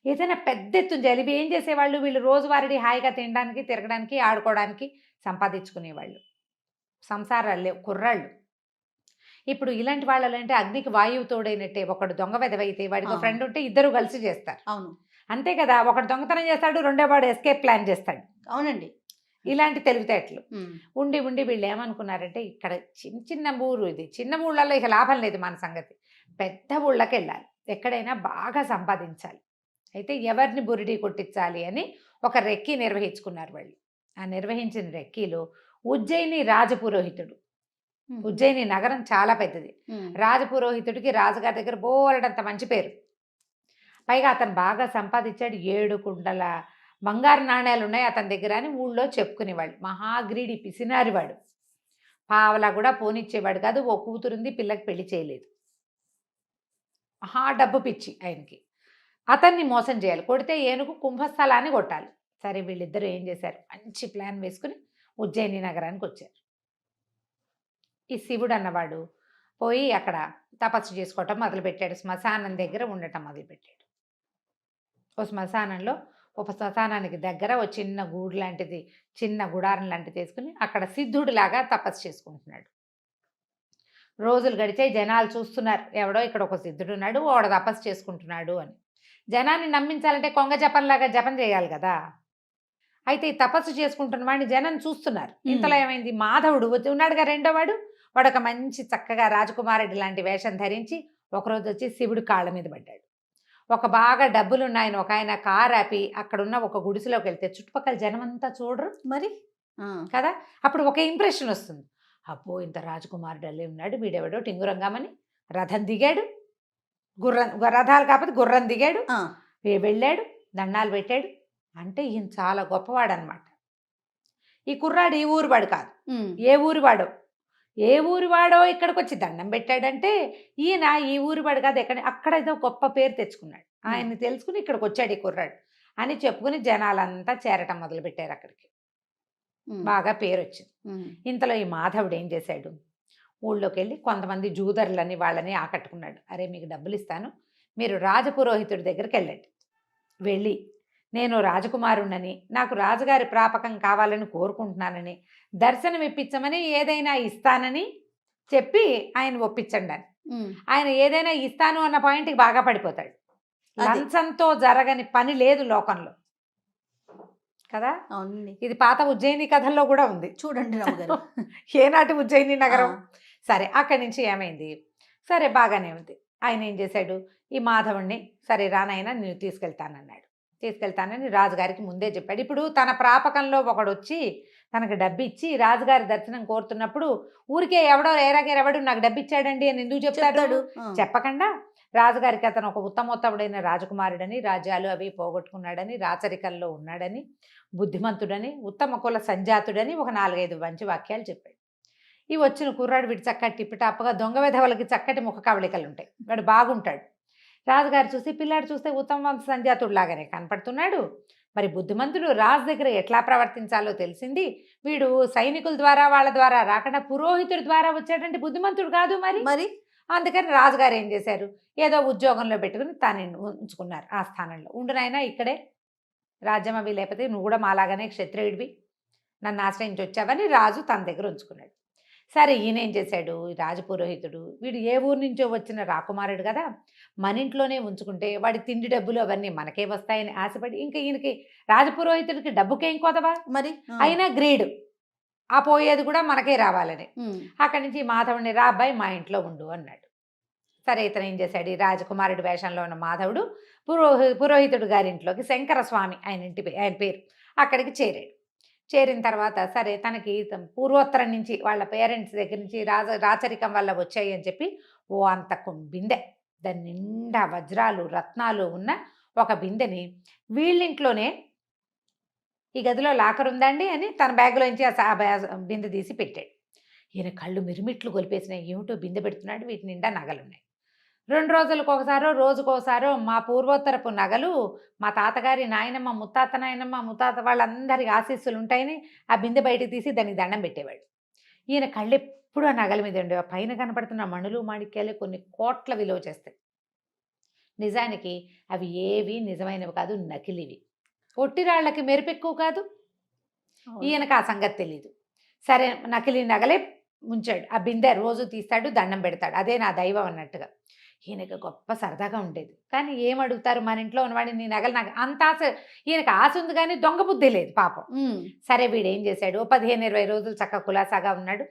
ఏదైనా పెద్ద ఎత్తున జరిపి ఏం చేసేవాళ్ళు, వీళ్ళు రోజువారీ హాయిగా తినడానికి, తిరగడానికి, ఆడుకోవడానికి సంపాదించుకునేవాళ్ళు. సంసారాలు లేవు, కుర్రాళ్ళు. ఇప్పుడు ఇలాంటి వాళ్ళు అంటే అగ్నికి వాయువు తోడైనట్టే. ఒకడు దొంగ వెదవైతే వాడికి ఒక ఫ్రెండ్ ఉంటే ఇద్దరు కలిసి చేస్తారు. అవును, అంతే కదా. ఒకడు దొంగతనం చేస్తాడు, రెండో వాడు ఎస్కేప్ ప్లాన్ చేస్తాడు. అవునండి. ఇలాంటి తెలివితేటలు ఉండి ఉండి వీళ్ళు ఏమనుకున్నారంటే, ఇక్కడ చిన్న చిన్న ఊరు, ఇది చిన్న ఊళ్ళల్లో ఇక లాభం లేదు మన సంగతి, పెద్ద ఊళ్ళకి వెళ్ళాలి, ఎక్కడైనా బాగా సంపాదించాలి. అయితే ఎవరిని బురిడి కొట్టించాలి అని ఒక రెక్కీ నిర్వహించుకున్నారు వాళ్ళు. ఆ నిర్వహించిన రెక్కీలో ఉజ్జయిని రాజపురోహితుడు. ఉజ్జయిని నగరం చాలా పెద్దది. రాజపురోహితుడికి రాజుగారి దగ్గర బోలెడంత మంచి పేరు. పైగా అతను బాగా సంపాదించాడు. 7 కుండల బంగారు నాణ్యాలు ఉన్నాయి అతని దగ్గర అని ఊళ్ళో చెప్పుకునేవాళ్ళు. మహాగ్రీడి, పిసినారివాడు. పావలా కూడా పోనిచ్చేవాడు కాదు. ఓ కూతురుంది, పిల్లకి పెళ్లి చేయలేదు. మహా డబ్బు పిచ్చి ఆయనకి. అతన్ని మోసం చేయాలి, కొడితే ఏనుగు కుంభస్థలాన్ని కొట్టాలి. సరే, వీళ్ళిద్దరూ ఏం చేశారు, మంచి ప్లాన్ వేసుకుని ఉజ్జయిని నగరానికి వచ్చారు. ఈ శివుడు అన్నవాడు పోయి అక్కడ తపస్సు చేసుకోవటం మొదలుపెట్టాడు. శ్మశానం దగ్గర ఉండటం మొదలుపెట్టాడు. ఓ శ్మశానంలో, ఒక శ్మశానానికి దగ్గర ఓ చిన్న గూడు లాంటిది, చిన్న గుడారం లాంటిది తీసుకుని అక్కడ సిద్ధుడిలాగా తపస్సు చేసుకుంటున్నాడు. రోజులు గడిచాయి, జనాలు చూస్తున్నారు, ఎవడో ఇక్కడ ఒక సిద్ధుడు ఉన్నాడు, వాడు తపస్సు చేసుకుంటున్నాడు అని. జనాన్ని నమ్మించాలంటే కొంగ జపంలాగా జపం చేయాలి కదా. అయితే ఈ తపస్సు చేసుకుంటున్న వాడిని జనం చూస్తున్నారు. ఇంతలో ఏమైంది, మాధవుడు ఉన్నాడుగా రెండో వాడు ఒక మంచి చక్కగా రాజకుమారుడి లాంటి వేషం ధరించి ఒకరోజు వచ్చి శివుడు కాళ్ళ మీద పడ్డాడు. ఒక బాగా డబ్బులున్నాయన ఒక ఆయన కారు ఆపి అక్కడున్న ఒక గుడిసెలోకి వెళ్తే చుట్టుపక్కల జనం అంతా చూడరు మరి కదా. అప్పుడు ఒక ఇంప్రెషన్ వస్తుంది, అబ్బో ఇంత రాజకుమారుడు అల్లే ఉన్నాడు, వీడెవడో టింగురంగామని రథం దిగాడు, రథాలు కాకపోతే గుర్రం దిగాడు, వెళ్ళాడు, దండాలు పెట్టాడు. అంటే ఈయన చాలా గొప్పవాడు అనమాట. ఈ కుర్రాడు ఈ ఊరు వాడు కాదు, ఏ ఊరి వాడో ఇక్కడికి వచ్చి దండం పెట్టాడంటే ఈయన ఈ ఊరి వాడు కాదు, అక్కడ ఏదో గొప్ప పేరు తెచ్చుకున్నాడు. ఆయన్ని తెలుసుకుని ఇక్కడికి వచ్చాడు ఈ కుర్రాడు అని చెప్పుకుని జనాలంతా చేరటం మొదలుపెట్టారు. అక్కడికి బాగా పేరు వచ్చింది. ఇంతలో ఈ మాధవుడు ఏం చేశాడు, ఊళ్ళోకి వెళ్ళి కొంతమంది జూదరులని వాళ్ళని ఆకట్టుకున్నాడు. అరే, మీకు డబ్బులు ఇస్తాను, మీరు రాజపురోహితుడి దగ్గరికి వెళ్ళండి, వెళ్ళి నేను రాజకుమారుణ్ణని, నాకు రాజుగారి ప్రాపకం కావాలని కోరుకుంటున్నానని, దర్శనం ఇప్పించమని, ఏదైనా ఇస్తానని చెప్పి ఆయన ఒప్పించండి అని. ఆయన ఏదైనా ఇస్తాను అన్న పాయింట్కి బాగా పడిపోతాడు. లంచంతో జరగని పని లేదు లోకంలో కదా. ఇది పాత ఉజ్జయిని కథల్లో కూడా ఉంది చూడండి. ఏనాటి ఉజ్జయిని నగరం. సరే, అక్కడి నుంచి ఏమైంది, సరే బాగానే ఉంది. ఆయన ఏం చేశాడు, ఈ మాధవుణ్ణి సరే రానైనా నేను తీసుకెళ్తానని రాజుగారికి ముందే చెప్పాడు. ఇప్పుడు తన ప్రాపకంలో ఒకడు వచ్చి తనకు డబ్బు ఇచ్చి రాజుగారి దర్శనం కోరుతున్నప్పుడు ఊరికే ఎవడో ఏరాగేరెవడు నాకు డబ్బు ఇచ్చాడండి అని ఎందుకు చెప్తాడు? చెప్పకుండా రాజుగారికి అతను ఒక ఉత్తమోత్తముడైన రాజకుమారుడని, రాజ్యాలు అవి పోగొట్టుకున్నాడని, రాచరికల్లో ఉన్నాడని, బుద్ధిమంతుడని, ఉత్తమ కుల సంజాతుడని ఒక 4-5 మంచి వాక్యాలు చెప్పాడు. ఈ వచ్చిన కుర్రాడు వీడు చక్కటి టిప్పిటాప్గా దొంగ వెధవలకి చక్కటి ముఖ కవళికలు ఉంటాయి, వాడు బాగుంటాడు. రాజుగారు చూసి పిల్లాడు చూస్తే ఉత్తమ వంశ సంజాతుడు లాగానే కనపడుతున్నాడు, మరి బుద్ధిమంతుడు, రాజు దగ్గర ఎట్లా ప్రవర్తించాలో తెలిసింది, వీడు సైనికుల ద్వారా వాళ్ళ ద్వారా రాకుండా పురోహితుడి ద్వారా వచ్చాడంటే బుద్ధిమంతుడు కాదు మరి. అందుకని రాజుగారు ఏం చేశారు, ఏదో ఉద్యోగంలో పెట్టుకుని తాను ఉంచుకున్నారు. ఆ స్థానంలో ఉండునైనా ఇక్కడే రాజ్యం అవి, లేకపోతే నువ్వు కూడా మాలాగానే క్షత్రియుడివి, నన్ను ఆశ్రయించి వచ్చావని రాజు తన దగ్గర ఉంచుకున్నాడు. సరే, ఈయన ఏం చేశాడు, రాజపురోహితుడు వీడు ఏ ఊరు నుంచో వచ్చిన రాకుమారుడు కదా, మన ఇంట్లోనే ఉంచుకుంటే వాడి తిండి డబ్బులు అవన్నీ మనకే వస్తాయని ఆశపడి, ఇంకా ఈయనకి రాజపురోహితుడికి డబ్బుకేం కొదవా మరి, అయినా గ్రీడు ఆ పోయేది కూడా మనకే రావాలని. ఉమ్. అక్కడి నుంచి మాధవుడిని రా అబ్బాయి మా ఇంట్లో ఉండు అన్నాడు. సరే ఇతను ఏం చేశాడు, ఈ రాజకుమారుడి వేషంలో ఉన్న మాధవుడు పురోహితుడు గారింట్లోకి, శంకరస్వామి ఆయన పేరు, అక్కడికి చేరాడు. చేరిన తర్వాత సరే తనకి పూర్వోత్తరం నుంచి వాళ్ళ పేరెంట్స్ దగ్గర నుంచి రాచరికం వల్ల వచ్చాయి అని చెప్పి అంత బిందె, దాని నిండా వజ్రాలు రత్నాలు ఉన్న ఒక బిందెని వీళ్ళింట్లోనే, ఈ గదిలో లాకర్ ఉందండి అని తన బ్యాగ్లోంచి ఆ బిందె తీసి పెట్టాడు. ఈయన కళ్ళు మిరుమిట్లు కొలిపేసినాయి. ఏమిటో బిందె పెడుతున్నాడు, వీటి నిండా నగలున్నాయి. 2 రోజులకు ఒకసారో రోజుకోసారో మా పూర్వోత్తరపు నగలు మా తాతగారి నాయనమ్మ, ముత్తాత నాయనమ్మ, ముత్తాత వాళ్ళందరి ఆశీస్సులు ఉంటాయని ఆ బిందె బయటకు తీసి దానికి దండం పెట్టేవాడు. ఈయన కళ్ళు ఎప్పుడు ఆ నగల మీద ఉండేవి. పైన కనపడుతున్న మణులు మాణిక్యాలే కొన్ని కోట్ల విలువ చేస్తాయి. నిజానికి అవి ఏవి నిజమైనవి కాదు, నకిలివి. పొట్టిరాళ్లకి మెరుపు ఎక్కువ కాదు. ఈయనకు ఆ సంగతి తెలీదు. సరే నకిలీ నగలే ఉంచాడు. ఆ బిందె రోజు తీస్తాడు, దండం పెడతాడు, అదే నా దైవం అన్నట్టుగా. ఈయనకి గొప్ప సరదాగా ఉండేది. కానీ ఏమడుగుతారు, మన ఇంట్లో ఉన్నవాడిని నీ నగలు నాకు అంత ఆశ. ఈయనకు ఆశ ఉంది కానీ దొంగ బుద్ధి లేదు పాపం. సరే వీడు ఏం చేశాడు, 15-20 రోజులు చక్కగా కులాసాగా ఉన్నాడు.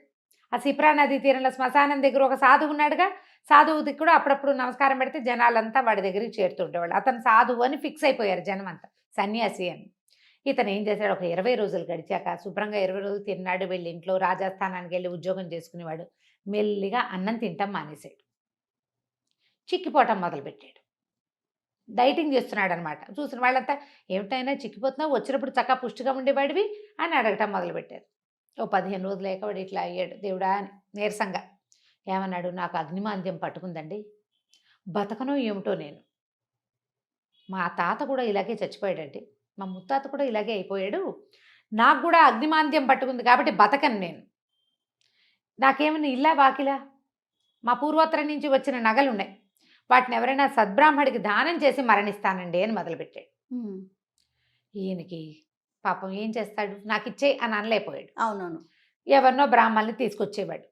ఆ సిప్రా నదీ తీరంలో శ్మశానం దగ్గర ఒక సాధువు ఉన్నాడుగా, సాధువుకి కూడా అప్పుడప్పుడు నమస్కారం పెడితే జనాలంతా వాడి దగ్గరికి చేరుతుండేవాళ్ళు. అతను సాధువు అని ఫిక్స్ అయిపోయారు జనం అంతా, సన్యాసి అని. ఇతను ఏం చేశాడు, ఒక 20 రోజులు గడిచాక శుభ్రంగా 20 రోజులు తిన్నాడు. వెళ్ళి ఇంట్లో రాజస్థానానికి వెళ్ళి ఉద్యోగం చేసుకునేవాడు. మెల్లిగా అన్నం తింటాం మానేశాడు, చిక్కిపోవటం మొదలుపెట్టాడు. డైటింగ్ చేస్తున్నాడు అనమాట. చూసిన వాళ్ళంతా ఏమిటైనా చిక్కిపోతున్నావు, వచ్చినప్పుడు చక్కగా పుష్టిగా ఉండేవాడివి అని అడగటం మొదలుపెట్టారు. 15 రోజులు లేకవాడు ఇట్లా అయ్యాడు. దేవుడా అని నీరసంగా ఏమన్నాడు, నాకు అగ్నిమాంద్యం పట్టుకుందండి, బతకనో ఏమిటో నేను. మా తాత కూడా ఇలాగే చచ్చిపోయాడండి, మా ముత్తాత కూడా ఇలాగే అయిపోయాడు, నాకు కూడా అగ్నిమాంద్యం పట్టుకుంది కాబట్టి బతకను నేను. నాకేమైనా ఇల్లా వాకిలా, మా పూర్వోత్తరం నుంచి వచ్చిన నగలు ఉన్నాయి, వాటిని ఎవరైనా సద్బ్రాహ్మడికి దానం చేసి మరణిస్తానండి అని మొదలుపెట్టాడు. ఈయనకి పాపం ఏం చేస్తాడు, నాకు ఇచ్చే అని అనలేకపోయాడు. అవునవును. ఎవరినో బ్రాహ్మణుల్ని తీసుకొచ్చేవాడు.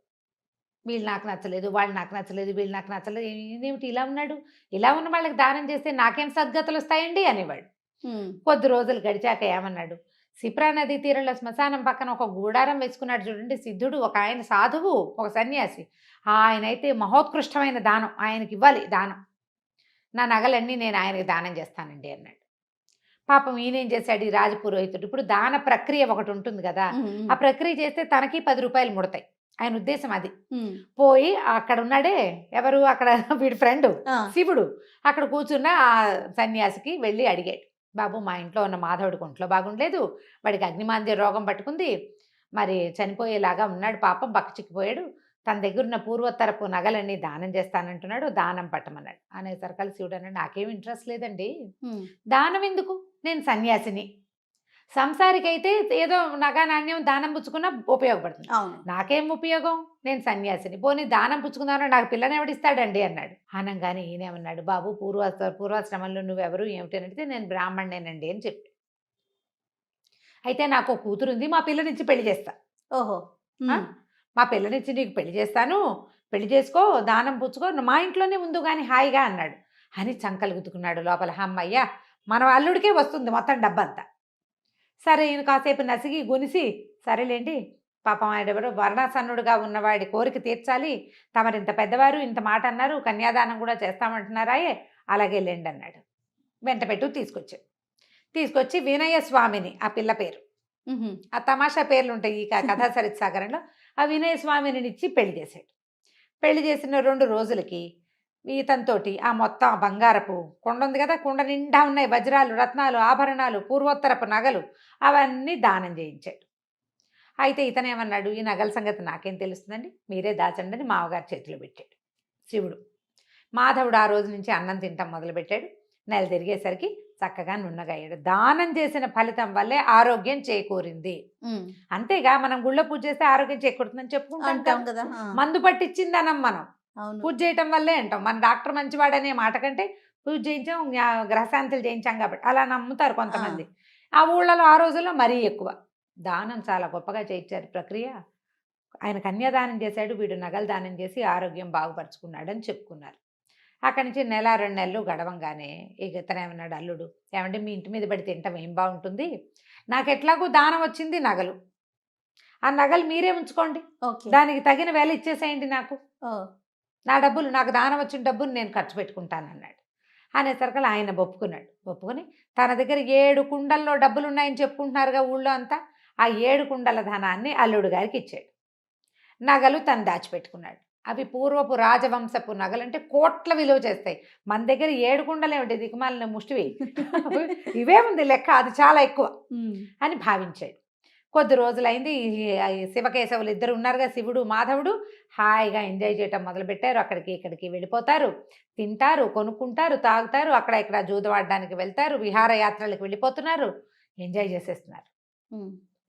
వీళ్ళు నాకు నచ్చలేదు, వాళ్ళు నాకు నచ్చలేదు, వీళ్ళు నాకు నచ్చలేదు, ఏమిటి ఇలా ఉన్నాడు, ఇలా ఉన్న వాళ్ళకి దానం చేస్తే నాకేం సద్గతులు వస్తాయండి అనేవాడు. కొద్ది రోజులు గడిచాక ఏమన్నాడు, సిప్రా నదీ తీరంలో శ్మశానం పక్కన ఒక గూడారం వేసుకున్నాడు చూడండి సిద్ధుడు, ఒక ఆయన సాధువు, ఒక సన్యాసి. ఆయనైతే మహోత్కృష్టమైన దానం, ఆయనకి ఇవ్వాలి దానం, నా నగలన్నీ నేను ఆయనకి దానం చేస్తానండి అన్నాడు. పాపం ఈయనేం చేశాడు, ఈ రాజపురోహితుడు, ఇప్పుడు దాన ప్రక్రియ ఒకటి ఉంటుంది కదా, ఆ ప్రక్రియ చేస్తే తనకి 10 రూపాయలు ముడతాయి, ఆయన ఉద్దేశం అది. పోయి అక్కడ ఉన్నాడే ఎవరు, అక్కడ వీడి ఫ్రెండ్ శివుడు, అక్కడ కూర్చున్న ఆ సన్యాసికి వెళ్ళి అడిగాడు, బాబు మా ఇంట్లో ఉన్న మాధవుడికి ఒంట్లో బాగుండలేదు, వాడికి అగ్నిమాంద్య రోగం పట్టుకుంది, మరి చనిపోయేలాగా ఉన్నాడు, పాపం బక్క చిక్కిపోయాడు, తన దగ్గర ఉన్న పూర్వోత్తరపు నగలన్నీ దానం చేస్తానంటున్నాడు, దానం పట్టమన్నాడు. అనేసరికల్ శివుడు అన్నాడు, నాకేం ఇంట్రెస్ట్ లేదండి, దానం ఎందుకు, నేను సన్యాసిని, సంసారికైతే ఏదో నగా నాణ్యం దానం పుచ్చుకున్నా ఉపయోగపడుతుంది, నాకేం ఉపయోగం, నేను సన్యాసిని, పోనీ దానం పుచ్చుకుందామని నాకు పిల్లని ఎవడిస్తాడండి అన్నాడు. అనగానే ఈయనేమన్నాడు, బాబు పూర్వాశ్రమంలో నువ్వెవరు ఏమిటి అని అడిగితే నేను బ్రాహ్మణేనండి అని చెప్పి, అయితే నాకు కూతురుంది, మా పిల్లనిచ్చి పెళ్లి చేస్తా. ఓహో, మా పిల్లనిచ్చి నీకు పెళ్లి చేస్తాను, పెళ్లి చేసుకో, దానం పుచ్చుకో, మా ఇంట్లోనే ఉండు కానీ హాయిగా అన్నాడు. అని చంకలు గుద్దుకున్నాడు లోపల, అమ్మయ్యా మన అల్లుడికే వస్తుంది మొత్తం డబ్బంతా. సరే ఈయన కాసేపు నసిగి గునిసి, సరేలేండి పాపం ఆయనెవరో వర్ణాసన్నుడుగా ఉన్నవాడి కోరిక తీర్చాలి, తమరింత పెద్దవారు ఇంత మాట అన్నారు, కన్యాదానం కూడా చేస్తామంటున్నారాయే, అలాగే లేండి అన్నాడు. వెంట పెట్టు తీసుకొచ్చి వినయ స్వామిని, ఆ పిల్ల పేరు, ఆ తమాషా పేర్లు ఉంటాయి ఈ కథా సరిత్ సాగరంలో, ఆ వినయ స్వామిని ఇచ్చి పెళ్లి చేశాడు. పెళ్లి చేసిన 2 రోజులకి ఇతనితోటి ఆ మొత్తం బంగారపు కుండ ఉంది కదా, కుండ నిండా ఉన్నాయి వజ్రాలు రత్నాలు ఆభరణాలు పూర్వోత్తరపు నగలు, అవన్నీ దానం చేయించాడు. అయితే ఇతనేమన్నాడు, ఈ నగల సంగతి నాకేం తెలుస్తుందండి, మీరే దాచండి అని మామగారి చేతిలో పెట్టాడు శివుడు. మాధవుడు ఆ రోజు నుంచి అన్నం తింటాం మొదలుపెట్టాడు. నెల తిరిగేసరికి చక్కగా నున్నగయ్యాడు. దానం చేసిన ఫలితం వల్లే ఆరోగ్యం చేకూరింది. అంతేగా మనం గుళ్ళో పూజ చేస్తే ఆరోగ్యం చేకూరుతుందని చెప్పుకుంటాం కదా, మందు పట్టించిందనం మనం పూజ చేయటం వల్లే అంటాం. మన డాక్టర్ మంచివాడనే మాట కంటే పూజ చేయించాం, గ్రహశాంతులు చేయించాం కాబట్టి అలా నమ్ముతారు కొంతమంది. ఆ ఊళ్ళలో ఆ రోజుల్లో మరీ ఎక్కువ దానం చాలా గొప్పగా చేయించారు ప్రక్రియ. ఆయన కన్యాదానం చేశాడు, వీడు నగలు దానం చేసి ఆరోగ్యం బాగుపరుచుకున్నాడు అని చెప్పుకున్నారు. అక్కడి నుంచి 1-2 నెలలు గడవంగానే ఇక ఇతనేమన్నాడు, అల్లుడు ఏమంటే మీ ఇంటి మీద పడి తింటాం ఏం బాగుంటుంది, నాకు ఎట్లాగూ దానం వచ్చింది నగలు, ఆ నగలు మీరే ఉంచుకోండి, ఓకే. దానికి తగిన వేల ఇచ్చేసేయండి నాకు, ఓ. నా డబ్బులు నాకు దానం వచ్చిన డబ్బులు నేను ఖర్చు పెట్టుకుంటాను అన్నాడు. అనేసరికి ఆయన ఒప్పుకున్నాడు. ఒప్పుకొని తన దగ్గర 7 కుండల్లో డబ్బులు ఉన్నాయని చెప్పుకుంటున్నారుగా ఊళ్ళో అంతా, ఆ 7 కుండల ధనాన్ని అల్లుడు గారికి ఇచ్చాడు. నగలు తను దాచిపెట్టుకున్నాడు. అవి పూర్వపు రాజవంశపు నగలు, అంటే కోట్ల విలువ చేస్తాయి. మన దగ్గర 7 కుండలు ఏమిటి దిక్కుమాలిన ముష్టివి, ఇవే ఉంది లెక్క, అది చాలా ఎక్కువ అని భావించాడు. కొద్ది రోజులైంది. ఈ శివకేశవులు ఇద్దరు ఉన్నారుగా, శివుడు మాధవుడు, హాయిగా ఎంజాయ్ చేయటం మొదలుపెట్టారు. అక్కడికి ఇక్కడికి వెళ్ళిపోతారు, తింటారు, కొనుక్కుంటారు, తాగుతారు, అక్కడ ఇక్కడ జూదవాడడానికి వెళ్తారు, విహారయాత్రలకు వెళ్ళిపోతున్నారు, ఎంజాయ్ చేసేస్తున్నారు.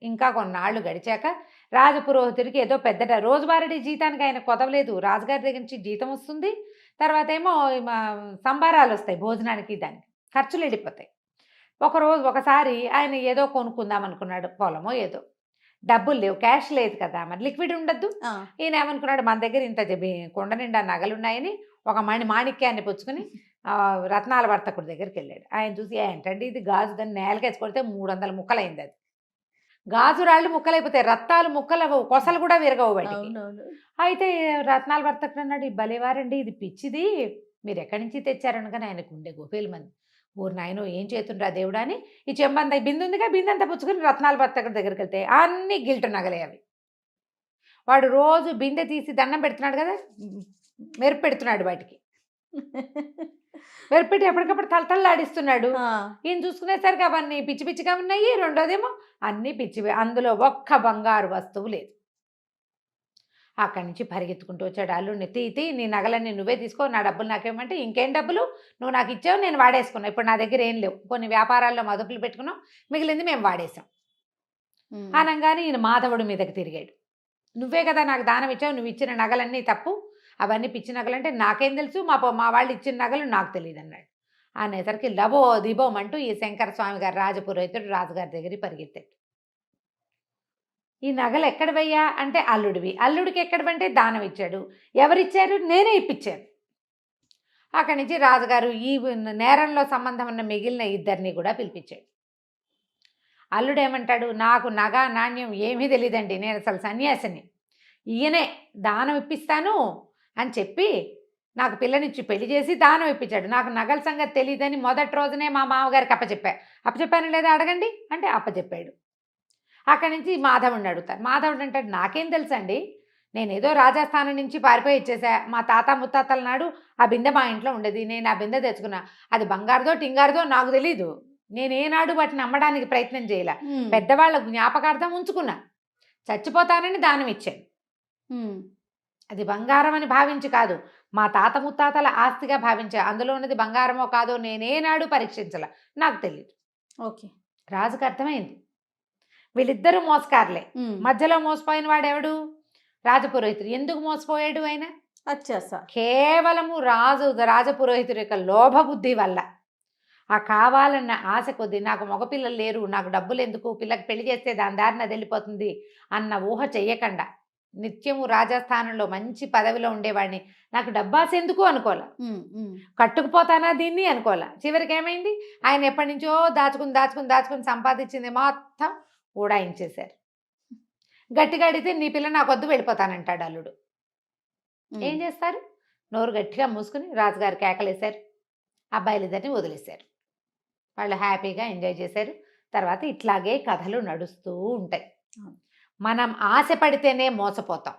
ఇంకా కొన్నాళ్ళు గడిచాక రాజపురోహితుడికి ఏదో పెద్ద రోజువారీ జీతానికి ఆయన కొదవలేదు. రాజుగారి దగ్గర నుంచి జీతం వస్తుంది, తర్వాత ఏమో సంబారాలు వస్తాయి, భోజనానికి దానికి ఖర్చులు వెళ్ళిపోతాయి. ఒకసారి ఆయన ఏదో కొనుక్కుందాం అనుకున్నాడు, పొలమో ఏదో, డబ్బులు లేవు, క్యాష్ లేదు కదా, మరి లిక్విడ్ ఉండద్దు. ఈయన ఏమనుకున్నాడు, మన దగ్గర ఇంత కొండ నిండా నగలున్నాయని ఒక మాణిక్యాన్ని పుచ్చుకుని రత్నాల వర్తకుడి దగ్గరికి వెళ్ళాడు. ఆయన చూసి, ఏంటండి ఇది గాజు, దాన్ని నేలకేసి కొడితే 300 ముక్కలైంది. అది గాజు రాళ్ళు ముక్కలైపోతాయి, రత్నాలు ముక్కలు, కొసలు కూడా విరగవు వాటికి. అయితే రత్నాల వర్తకుడు అన్నాడు, ఈ భలేవారండి, ఇది పిచ్చిది, మీరు ఎక్కడి నుంచి తెచ్చారనగానే ఆయనకు ఉండే గోపేలు మంది, ఊరు నాయనో ఏం చేతుండ్రా దేవుడా అని ఈ చెంబంత బిందు ఉందిగా, బిందంతా పుచ్చుకుని రత్నాల వర్తకుడి దగ్గరికి వెళ్తే అన్ని గిల్టు నగలే అవి. వాడు రోజు బిందె తీసి దండం పెడుతున్నాడు కదా, మెరుపు పెడుతున్నాడు వాటికి, మెరుపెట్టి ఎప్పటికప్పుడు తలతల్లాడిస్తున్నాడు. ఈయన చూసుకునేసరికి అవన్నీ పిచ్చి పిచ్చిగా ఉన్నాయి. రెండోదేమో అన్నీ పిచ్చివే, అందులో ఒక్క బంగారు వస్తువు లేదు. అక్కడి నుంచి పరిగెత్తుకుంటూ వచ్చాడు. అల్లుడిని, తీ నీ నగలన్నీ నువ్వే తీసుకో, నా డబ్బులు నాకేమంటే, ఇంకేం డబ్బులు, నువ్వు నాకు ఇచ్చావు, నేను వాడేసుకున్నావు, ఇప్పుడు నా దగ్గర ఏం లేవు, కొన్ని వ్యాపారాల్లో మదుపులు పెట్టుకున్నాం, మిగిలింది మేము వాడేసాం అనగానే ఈయన మాధవుడి మీదకి తిరిగాడు. నువ్వే కదా నాకు దానం ఇచ్చావు, నువ్వు ఇచ్చిన నగలన్నీ తప్పు, అవన్నీ పిచ్చి నగలు అంటే నాకేం తెలుసు, మా వాళ్ళు ఇచ్చిన నగలు నాకు తెలియదు అన్నాడు. అనేసరికి లబో దిబోమంటూ ఈ శంకర స్వామి గారు రాజపురోహితుడు రాజుగారి దగ్గరికి పరిగెత్తాడు. ఈ నగలు ఎక్కడవయ్యా అంటే, అల్లుడివి. అల్లుడికి ఎక్కడవంటే దానం ఇచ్చాడు. ఎవరిచ్చారు? నేనే ఇప్పించాను. అక్కడి నుంచి రాజుగారు ఈ నేరంలో సంబంధం ఉన్న మిగిలిన ఇద్దరిని కూడా పిలిపించాడు. అల్లుడు ఏమంటాడు, నాకు నగ నాణ్యం ఏమీ తెలియదండి, నేను అసలు సన్యాసిని, ఈయనే దానం ఇప్పిస్తాను అని చెప్పి నాకు పిల్లనిచ్చి పెళ్లి చేసి దానం ఇప్పించాడు. నాకు నగల సంగతి తెలియదని మొదటి రోజునే మా మామగారికి అప్పచెప్పాను లేదా అడగండి అంటే అప్పచెప్పాడు. అక్కడి నుంచి మాధవుడిని అడుగుతారు. మాధవుడు అంటాడు, నాకేం తెలుసండి, నేనేదో రాజస్థానం నుంచి పారిపోయి ఇచ్చేసా, మా తాత ముత్తాతల నాడు ఆ బిందె మా ఇంట్లో ఉండేది, నేను ఆ బిందె తెచ్చుకున్నా, అది బంగారుదో టింగారుదో నాకు తెలీదు, నేనేనాడు వాటిని అమ్మడానికి ప్రయత్నం చేయలే, పెద్దవాళ్ళ జ్ఞాపకార్థం ఉంచుకున్నా, చచ్చిపోతానని దానం ఇచ్చాను, అది బంగారం అని భావించి కాదు, మా తాత ముత్తాతల ఆస్తిగా భావించా, అందులో ఉన్నది బంగారమో కాదో నేనేనాడు పరీక్షించాల, నాకు తెలియదు. ఓకే, రాజుకు అర్థమైంది వీళ్ళిద్దరూ మోసకారులే. మధ్యలో మోసపోయిన వాడెవడు? రాజపురోహితుడు. ఎందుకు మోసపోయాడు ఆయన? కేవలము రాజపురోహితుడి యొక్క లోభబుద్ధి వల్ల, ఆ కావాలన్న ఆశ కొద్దీ, నాకు మగపిల్లలు లేరు, నాకు డబ్బులు ఎందుకు, పిల్లకి పెళ్లి చేస్తే దాని దారిన అది వెళ్ళిపోతుంది అన్న ఊహ చెయ్యకుండా, నిత్యము రాజస్థానంలో మంచి పదవిలో ఉండేవాడిని, నాకు డబ్బాస్ ఎందుకు అనుకోలే, కట్టుకుపోతానా దీన్ని అనుకోలే. చివరికి ఏమైంది, ఆయన ఎప్పటి నుంచో దాచుకుని సంపాదించింది మొత్తం ఊడాయించేశారు. గట్టిగా అడిగితే, నీ పిల్ల నాకు వద్దు, వెళ్ళిపోతానంటాడు అల్లుడు. ఏం చేస్తారు? నోరు గట్టిగా మూసుకుని రాజుగారు కేకలేశారు, అబ్బాయిలిద్దరిని వదిలేశారు. వాళ్ళు హ్యాపీగా ఎంజాయ్ చేశారు. తర్వాత ఇట్లాగే కథలు నడుస్తూ ఉంటాయి. మనం ఆశ పడితేనే మోసపోతాం,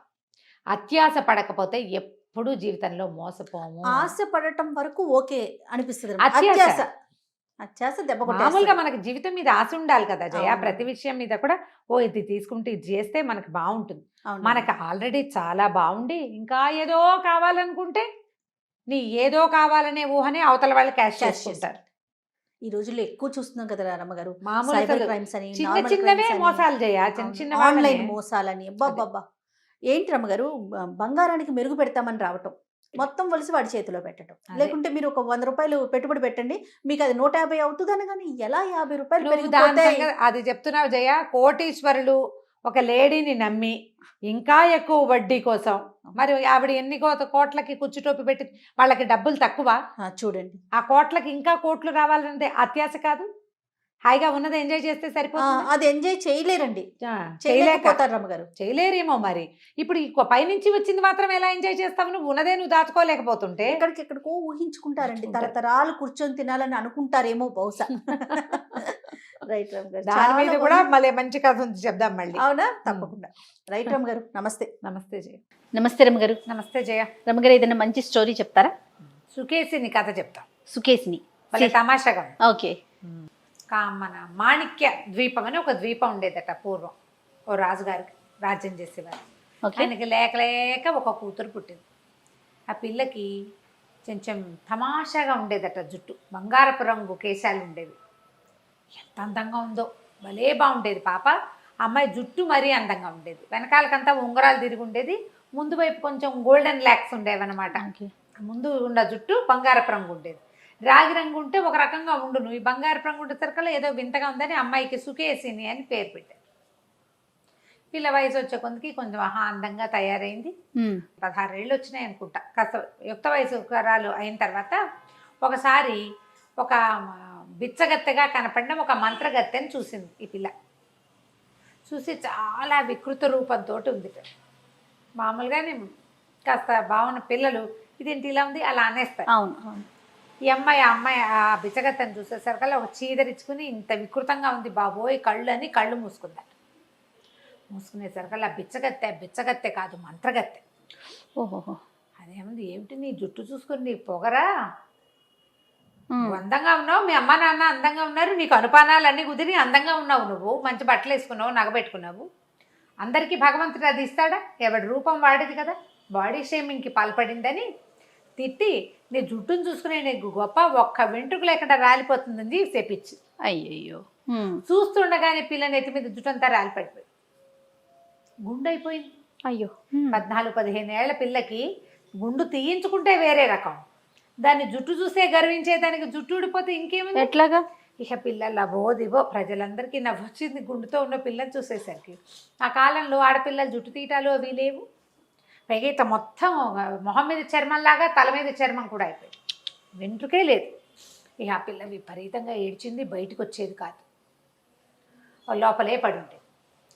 అత్యాశ పడకపోతే ఎప్పుడూ జీవితంలో మోసపోము. ఆశ పడటం వరకు ఓకే అనిపిస్తుంది, మామూలుగా మనకి జీవితం మీద ఆశ ఉండాలి కదా జయ, ప్రతి విషయం మీద కూడా ఇది తీసుకుంటే ఇది చేస్తే మనకు బాగుంటుంది. మనకు ఆల్రెడీ చాలా బాగుండి ఇంకా ఏదో కావాలనుకుంటే, నీ ఏదో కావాలనే ఊహనే అవతల వాళ్ళు క్యాష్ చేసుకుంటారు. ఈ రోజుల్లో ఎక్కువ చూస్తున్నాం కదా రమ్మగారు, మామూలు క్రైమ్స్ అని, చిన్నవే మోసాలు చేయ, చిన్న ఆన్లైన్ మోసాలని. అబ్బా, ఏంటి రమ్మగారు, బంగారానికి మెరుగు పెడతామని రావటం, మొత్తం వలిసి వాడి చేతిలో పెట్టడం, లేకుంటే మీరు ఒక 100 రూపాయలు పెట్టుబడి పెట్టండి, మీకు అది 150 అవుతుందని. కానీ ఎలా 50 రూపాయలు? అది చెప్తున్నావు జయ. కోటీశ్వరులు ఒక లేడీని నమ్మి ఇంకా ఎక్కువ వడ్డీ కోసం, మరి ఆవిడ ఎన్ని కోట్లకి కుచ్చుటోపి పెట్టి, వాళ్ళకి డబ్బులు తక్కువ. చూడండి, ఆ కోట్లకి ఇంకా కోట్లు రావాలంటే అత్యాశ కాదు. హాయిగా ఉన్నది ఎంజాయ్ చేస్తే సరిపోతుంది. అది ఎంజాయ్ చేయలేరండి, చేయలేక చేయలేకపోతారు రమ్మగారు. చేయలేరేమో మరి. ఇప్పుడు ఈ పైనుంచి వచ్చింది మాత్రం ఎలా ఎంజాయ్ చేస్తావు? నువ్వు ఉన్నదే నువ్వు దాచుకోలేకపోతుంటే. ఎక్కడికెక్కడికో ఊహించుకుంటారండి, ఊహించుకుంటారు. తరతరాలు కూర్చొని తినాలని అనుకుంటారేమో బహుశా. రైట్ రమ్మగారు, దాని మీద కూడా మళ్ళీ మంచి కథ ఉంది, చెప్దాం మళ్ళీ. అవునా, తప్పకుండా. రైట్ రమ్మగారు, నమస్తే. నమస్తే జయ. నమస్తే రమ్మగారు. నమస్తే జయ. రమ్మగారు, ఏదైనా మంచి స్టోరీ చెప్తారా? సుకేసిని కథ చెప్తాం. సుకేసిని మళ్ళీ తమాషాగా ఉంది. ఓకే. మన మాణిక్య ద్వీపం అని ఒక ద్వీపం ఉండేదట పూర్వం. ఓ రాజుగారికి రాజ్యం చేసేవారు. ఆయనకి లేక లేక ఒక కూతురు పుట్టింది. ఆ పిల్లకి కొంచెం తమాషాగా ఉండేదట జుట్టు, బంగారపు రంగు కేశాలు ఉండేవి. ఎంత అందంగా ఉందో, భలే బాగుండేది పాప. అమ్మాయి జుట్టు మరీ అందంగా ఉండేది, వెనకాలకంతా ఉంగరాలు తిరిగి ఉండేది, ముందు వైపు కొంచెం గోల్డెన్ ల్యాక్స్ ఉండేవన్నమాట. ముందు ఉన్న జుట్టు బంగారపు రంగు ఉండేది. రాగి రంగు ఉంటే ఒక రకంగా ఉండును, ఈ బంగారపు రంగు ఉండేసరికల్లా ఏదో వింతగా ఉందని అమ్మాయికి సుకేసిని అని పేరు పెట్టారు. పిల్ల వయసు వచ్చే కొందికి కొంచెం అందంగా తయారైంది. 16 ఏళ్ళు వచ్చినాయి అనుకుంటా. కాస్త యుక్త వయసు కరాలు అయిన తర్వాత ఒకసారి ఒక బిచ్చగత్తెగా కనపడిన ఒక మంత్రగత్తెని చూసింది ఈ పిల్ల. చూసి చాలా వికృత రూపంతో ఉంది. మామూలుగానే కాస్త బాగున్న పిల్లలు ఇదేంటి ఇలా ఉంది అలా అనేస్తారు. అవును. ఈ అమ్మాయి ఆ బిచ్చగత్తెని చూసేసరికల్లా ఒక చీదరించుకుని, ఇంత వికృతంగా ఉంది బాబోయ్ కళ్ళు అని కళ్ళు మూసుకుందట. మూసుకునేసరికల్లా బిచ్చగత్తె కాదు, మంత్రగత్తె. ఓహో. అదేముంది, ఏమిటి నీ జుట్టు చూసుకుని నీ పొగరా, అందంగా ఉన్నావు, మీ అమ్మ నాన్న అందంగా ఉన్నారు, నీకు అనుపానాలన్నీ కుదిరి అందంగా ఉన్నావు, నువ్వు మంచి బట్టలు వేసుకున్నావు, నగబెట్టుకున్నావు, అందరికీ భగవంతుడు అది ఇస్తాడా? ఎవడి రూపం వాడిది కదా. బాడీ షేమింగ్కి పాల్పడిందని తిట్టి, నీ జుట్టును చూసుకునే నీకు గొప్ప, ఒక్క వెంట్రుకు లేకుండా రాలిపోతుందని చెప్పించి. అయ్యయ్యో. చూస్తుండగానే పిల్ల నెత్తి మీద జుట్టు అంతా రాలిపడిపోయి గుండు అయిపోయింది. అయ్యో. 14-15 ఏళ్ల పిల్లకి గుండు తీయించుకుంటే వేరే రకం, దాన్ని జుట్టు చూసే గర్వించేదానికి జుట్టు ఊడిపోతే ఇంకేముంది? ఎట్లాగా? ఇక పిల్లల బోదివో ప్రజలందరికీ నవ్వొచ్చింది గుండుతో ఉన్న పిల్లని చూసేసరికి. ఆ కాలంలో ఆడపిల్లలు జుట్టు తీయటాలు అవి లేవు. పైగా ఇత మొత్తం మొహం మీద చర్మంలాగా తల మీద చర్మం కూడా అయిపోయింది, వెంట్రుకే లేదు. ఇక ఆ పిల్ల విపరీతంగా ఏడ్చింది, బయటకు వచ్చేది కాదు, లోపలే పడి ఉండేది.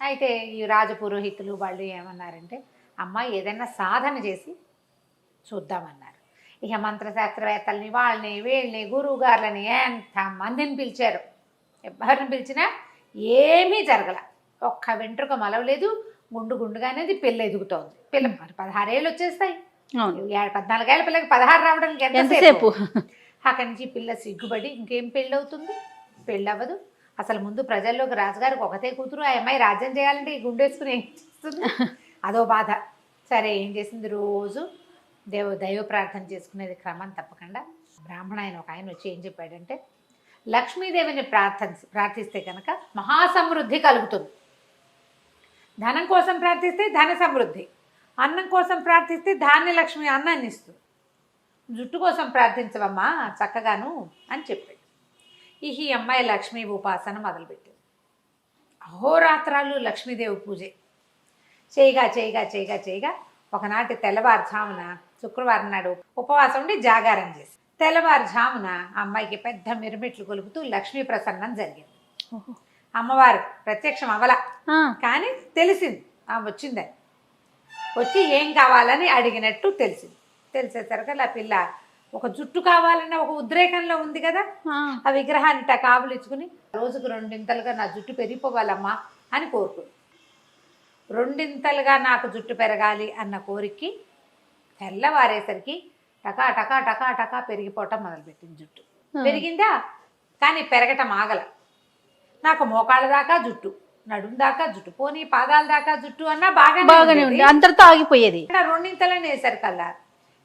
అయితే ఈ రాజపురోహితులు వాళ్ళు ఏమన్నారంటే, అమ్మాయి ఏదైనా సాధన చేసి చూద్దామన్నారు. ఇక మంత్రశాస్త్రవేత్తల్ని వాళ్ళని వీళ్ళని గురువు గారులని ఎంతమందిని పిలిచారు. ఎవరిని పిలిచినా ఏమీ జరగల, ఒక్క వెంట్రుక మలవలేదు, గుండుగానేది పిల్ల ఎదుగుతోంది. పిల్ల 16 ఏళ్ళు వచ్చేస్తాయి, 14 ఏళ్ళ పిల్లకి 16 రావడానికి ఎంతసేపు? అక్కడి నుంచి పిల్ల సిగ్గుపడి ఇంకేం పెళ్ళవుతుంది, పెళ్ళవ్వదు. అసలు ముందు ప్రజల్లోకి రాజుగారికి ఒకతే కూతురు, ఆ అమ్మాయి రాజ్యం చేయాలంటే ఈ గుండేసుకుని ఏం చేస్తుంది, అదో బాధ. సరే ఏం చేసింది, రోజు దైవ ప్రార్థన చేసుకునేది క్రమం తప్పకుండా. బ్రాహ్మణ ఆయన ఒక ఆయన వచ్చి ఏం చెప్పాడంటే, లక్ష్మీదేవిని ప్రార్థిస్తే కనుక మహాసమృద్ధి కలుగుతుంది. ధనం కోసం ప్రార్థిస్తే ధన సమృద్ధి, అన్నం కోసం ప్రార్థిస్తే ధాన్యలక్ష్మి అన్నాన్ని ఇస్తుంది, జుట్టు కోసం ప్రార్థించవమ్మా చక్కగాను అని చెప్పాడు. ఈ అమ్మాయి లక్ష్మీ ఉపాసన మొదలుపెట్టింది. అహోరాత్రాలు లక్ష్మీదేవి పూజే చేయగా ఒకనాటి తెల్లవారుజామున, శుక్రవారం నాడు ఉపవాసం ఉండి జాగారం చేసి, తెల్లవారుజామున అమ్మాయికి పెద్ద మిరుమిట్లు కొలుపుతూ లక్ష్మీ ప్రసన్నం జరిగింది. అమ్మవారు ప్రత్యక్షం అవ్వల, కానీ తెలిసింది వచ్చిందని. వచ్చి ఏం కావాలని అడిగినట్టు తెలిసింది. తెలిసేసరికి ఆ పిల్ల ఒక జుట్టు కావాలన్న ఒక ఉద్రేకంలో ఉంది కదా, ఆ విగ్రహాన్ని కావులు ఇచ్చుకుని రోజుకు 2 నా జుట్టు పెరిగిపోవాలమ్మా అని కోరుకుంది. 2 నాకు జుట్టు పెరగాలి అన్న కోరికకి తెల్లవారేసరికి టకా టకా టకా టకా పెరిగిపోవటం మొదలుపెట్టింది. జుట్టు పెరిగిందా, కానీ పెరగటం ఆగల. నాకు మోకాళ్ళ దాకా జుట్టు, నడుం దాకా జుట్టు, పోనీ పాదాల దాకా జుట్టు అన్నా బాగానే ఉంది, అంతటితో ఆగిపోయేది. 2 వేసరికల్లా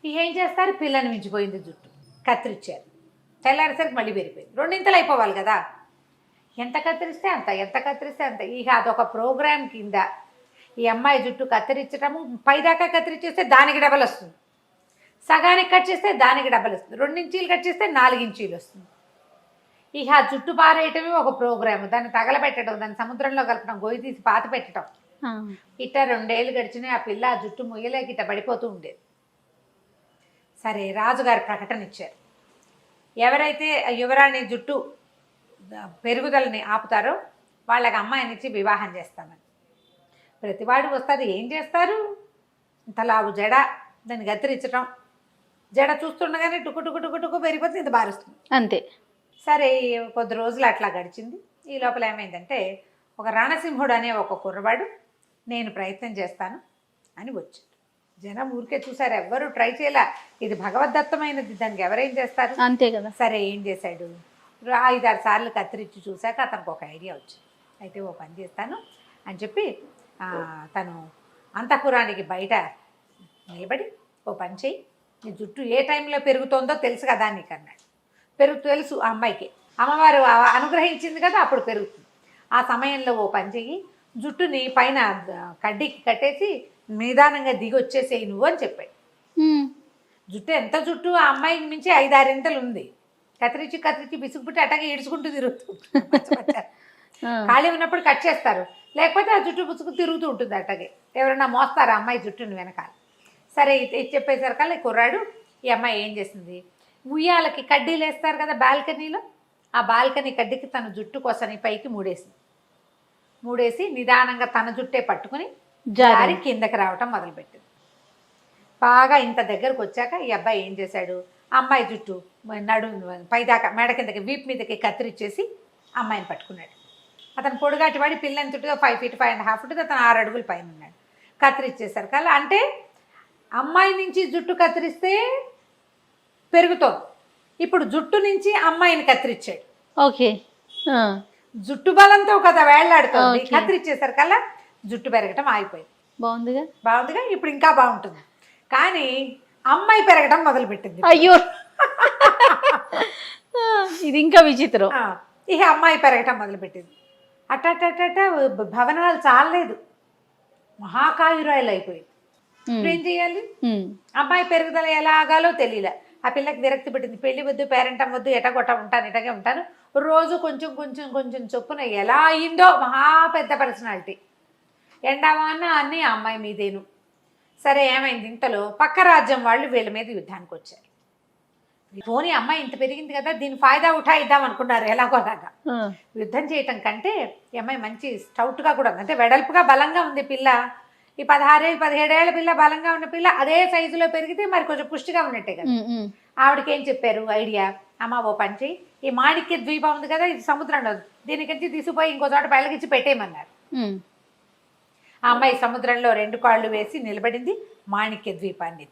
ఏం చేస్తారు, పిల్లని మించిపోయింది జుట్టు, కత్తిరించారు. తెల్లారేసరికి మళ్ళీ పెరిగిపోయింది. 2 అయిపోవాలి కదా, ఎంత కత్తిరిస్తే అంత. ఇక అదొక ప్రోగ్రామ్ కింద ఈ అమ్మాయి జుట్టు కత్తిరించటము, పైదాకా కత్తిరించేస్తే దానికి డబల్ వస్తుంది, సగానికి కట్ చేస్తే దానికి డబల్ వస్తుంది, 2 ఇంచీలు కట్ చేస్తే 4 ఇంచీలు వస్తుంది. ఇక ఆ జుట్టు పారేయటమే ఒక ప్రోగ్రాము, దాన్ని తగలబెట్టడం, దాన్ని సముద్రంలో కలపడం, గొయ్యి తీసి పాత పెట్టడం. ఇట్ట 2 ఏళ్ళు గడిచినాయి. ఆ పిల్ల ఆ జుట్టు ముయ్యలేక ఇట్ట పడిపోతూ ఉండేది. సరే రాజుగారి ప్రకటన ఇచ్చారు, ఎవరైతే యువరాణి జుట్టు పెరుగుదలని ఆపుతారో వాళ్ళకి అమ్మాయినిచ్చి వివాహం చేస్తామని. ప్రతివాడు వస్తారు, ఏం చేస్తారు, తలావు జడ, దాన్ని కత్తిరించడం, జడ చూస్తుండగానే టుకు టుకు టుకు టుకు పెరిగిపోతుంది, ఇది బారుస్తుంది అంతే. సరే కొద్ది రోజులు అట్లా గడిచింది. ఈ లోపల ఏమైందంటే ఒక రణసింహుడు అనే ఒక కుర్రవాడు నేను ప్రయత్నం చేస్తాను అని వచ్చాడు. జనం ఊరికే చూసారు, ఎవ్వరూ ట్రై చేయలే, ఇది భగవద్దత్తమైనది, దానికి ఎవరేం చేస్తారు, అంతే కదా. సరే ఏం చేశాడు, 5-6 సార్లు కత్తిరించి చూశాక అతనికి ఒక ఐడియా వచ్చింది. అయితే ఓ పని చేస్తాను అని చెప్పి తను అంతఃపురానికి బయట నిలబడి ఓ పని చెయ్యి, నీ జుట్టు ఏ టైంలో పెరుగుతుందో తెలుసు కదా నీకు అన్నాడు. తెలుసు ఆ అమ్మాయికి, అమ్మవారు అనుగ్రహించింది కదా అప్పుడు పెరుగుతుంది. ఆ సమయంలో ఓ పని చెయ్యి, జుట్టుని పైన కడ్డీకి కట్టేసి నిదానంగా దిగి వచ్చేసేయి నువ్వు అని చెప్పాడు. జుట్టు ఎంత జుట్టు ఆ అమ్మాయికి మించి 5-6 ఇంతలు ఉంది. కత్తిరించి బిసుకుపుట్టి అట్టగా ఈడ్చుకుంటూ తిరుగుతుంది. ఖాళీ ఉన్నప్పుడు కట్ చేస్తారు, లేకపోతే ఆ జుట్టు పుచ్చుకు తిరుగుతూ ఉంటుంది అట్టగే. ఎవరైనా మోస్తారు ఆ అమ్మాయి జుట్టుని వెనకాల. సరే ఇది చెప్పేసరికల్లా కుర్రాడు, ఈ అమ్మాయి ఏం చేసింది, ఉయ్యాలకి కడ్డీలు వేస్తారు కదా బాల్కనీలో, ఆ బాల్కనీ కడ్డీకి తన జుట్టు కోసని పైకి మూడేసి నిదానంగా తన జుట్టే పట్టుకుని జారి కిందకి రావటం మొదలుపెట్టింది. బాగా ఇంత దగ్గరకు వచ్చాక ఈ అబ్బాయి ఏం చేశాడు, అమ్మాయి జుట్టు పైదాకా మెడ కిందకి వీపు మీదకి కత్తిరించేసి అమ్మాయిని పట్టుకున్నాడు. అతను పొడుగాటి వాడి పిల్లని చుట్టూ 5 feet 5.5 feet, అతను 6 అడుగుల పైన ఉన్నాడు. కత్తిరించేశారు కల్లా, అంటే అమ్మాయి నుంచి జుట్టు కత్తిరిస్తే పెరుగుతోంది, ఇప్పుడు జుట్టు నుంచి అమ్మాయిని కత్తిరించాడు. ఓకే, జుట్టు బలంతో కదా వేళ్లాడుతుంది, కత్తిరించేశారు కల్లా జుట్టు పెరగటం ఆగిపోయింది. బాగుందిగా, ఇప్పుడు ఇంకా బాగుంటుంది. కానీ అమ్మాయి పెరగటం మొదలుపెట్టింది. అయ్యో, ఇది ఇంకా విచిత్రం. ఇక అమ్మాయి పెరగటం మొదలుపెట్టింది. అట్ట భవనాలు చాలలేదు, మహాకాయురాయలు అయిపోయింది. ఇప్పుడు ఏం చేయాలి, అమ్మాయి పెరుగుదల ఎలాగాలో తెలియలే. ఆ పిల్లకి విరక్తి పెట్టింది, పెళ్లి వద్దు, పేరెంటం వద్దు, ఎటగొట్ట ఉంటాను, ఇటగే ఉంటాను, రోజు కొంచెం కొంచెం కొంచెం చొప్పున ఎలా అయిందో మహా పెద్ద పర్సనాలిటీ. ఎండావాన అన్నీ ఆ అమ్మాయి మీదేను. సరే ఏమైంది, ఇంతలో పక్క రాజ్యం వాళ్ళు వీళ్ళ మీద యుద్ధానికి వచ్చారు. పోనీ అమ్మాయి ఇంత పెరిగింది కదా, దీని ఫాయిదా ఉఠాయిద్దాం అనుకున్నారు ఎలాగోలాగా. యుద్ధం చేయటం కంటే ఈ అమ్మాయి మంచి స్టౌట్గా కూడా ఉంది, అంటే వెడల్పుగా బలంగా ఉంది పిల్ల. ఈ 16-17 ఏళ్ల పిల్ల, బలంగా ఉన్న పిల్ల అదే సైజులో పెరిగితే మరి కొంచెం పుష్టిగా ఉన్నట్టే కదా. ఆవిడకి ఏం చెప్పారు ఐడియా, అమ్మ ఓ పని చెయ్యి, ఈ మాణిక్య ద్వీపం ఉంది కదా, ఇది సముద్రంలో దీనికించి తీసుకుపోయి ఇంకో చోట బయలుకిచ్చి పెట్టేయమన్నారు. ఆ అమ్మాయి సముద్రంలో 2 కాళ్ళు వేసి నిలబడింది, మాణిక్య ద్వీపాన్ని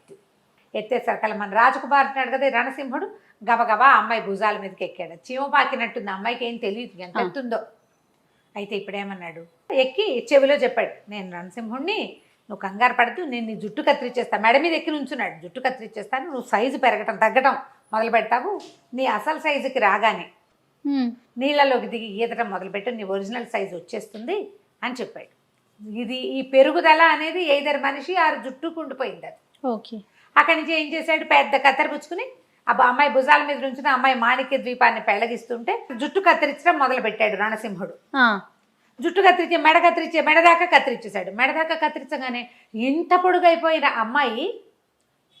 ఎత్తేసరికల మన రాజకుమార్ ఉన్నాడు కదా రణసింహుడు, గబగబా అమ్మాయి భుజాల మీదకి ఎక్కాడు. చీమ పాకినట్టుంది, అమ్మాయికి ఏం తెలియదు ఎంత ఎత్తుందో. అయితే ఇప్పుడేమన్నాడు, ఎక్కి చెవిలో చెప్పాడు, నేను రణసింహుడిని, నువ్వు కంగారు పడుతూ నేను నీ జుట్టు కత్తిరించేస్తాను. మెడ మీద ఎక్కి నుంచున్నాడు, జుట్టు కత్తిరించేస్తాను, నువ్వు సైజు పెరగటం తగ్గటం మొదలు పెడతావు, నీ అసలు సైజుకి రాగానే నీళ్ళలోకి దిగి ఈదటం మొదలుపెట్టు, నీ ఒరిజినల్ సైజు వచ్చేస్తుంది అని చెప్పాడు. ఇది ఈ పెరుగుదల అనేది ఏదర్ మనిషి ఆ జుట్టుకు ఉండిపోయింది అది. ఓకే, అక్కడి నుంచి ఏం చేశాడు, పెద్ద కత్తెర పుచ్చుకుని అమ్మాయి భుజాల మీద నుంచిన అమ్మాయి మాణిక్య ద్వీపాన్ని పెళ్ళగిస్తుంటే జుట్టు కత్తిరించడం మొదలు పెట్టాడు రణసింహుడు. జుట్టు కత్తిరించే మెడదాకా కత్తిరించేశాడు. మెడదాకా కత్తిరించగానే ఇంత పొడుగైపోయిన అమ్మాయి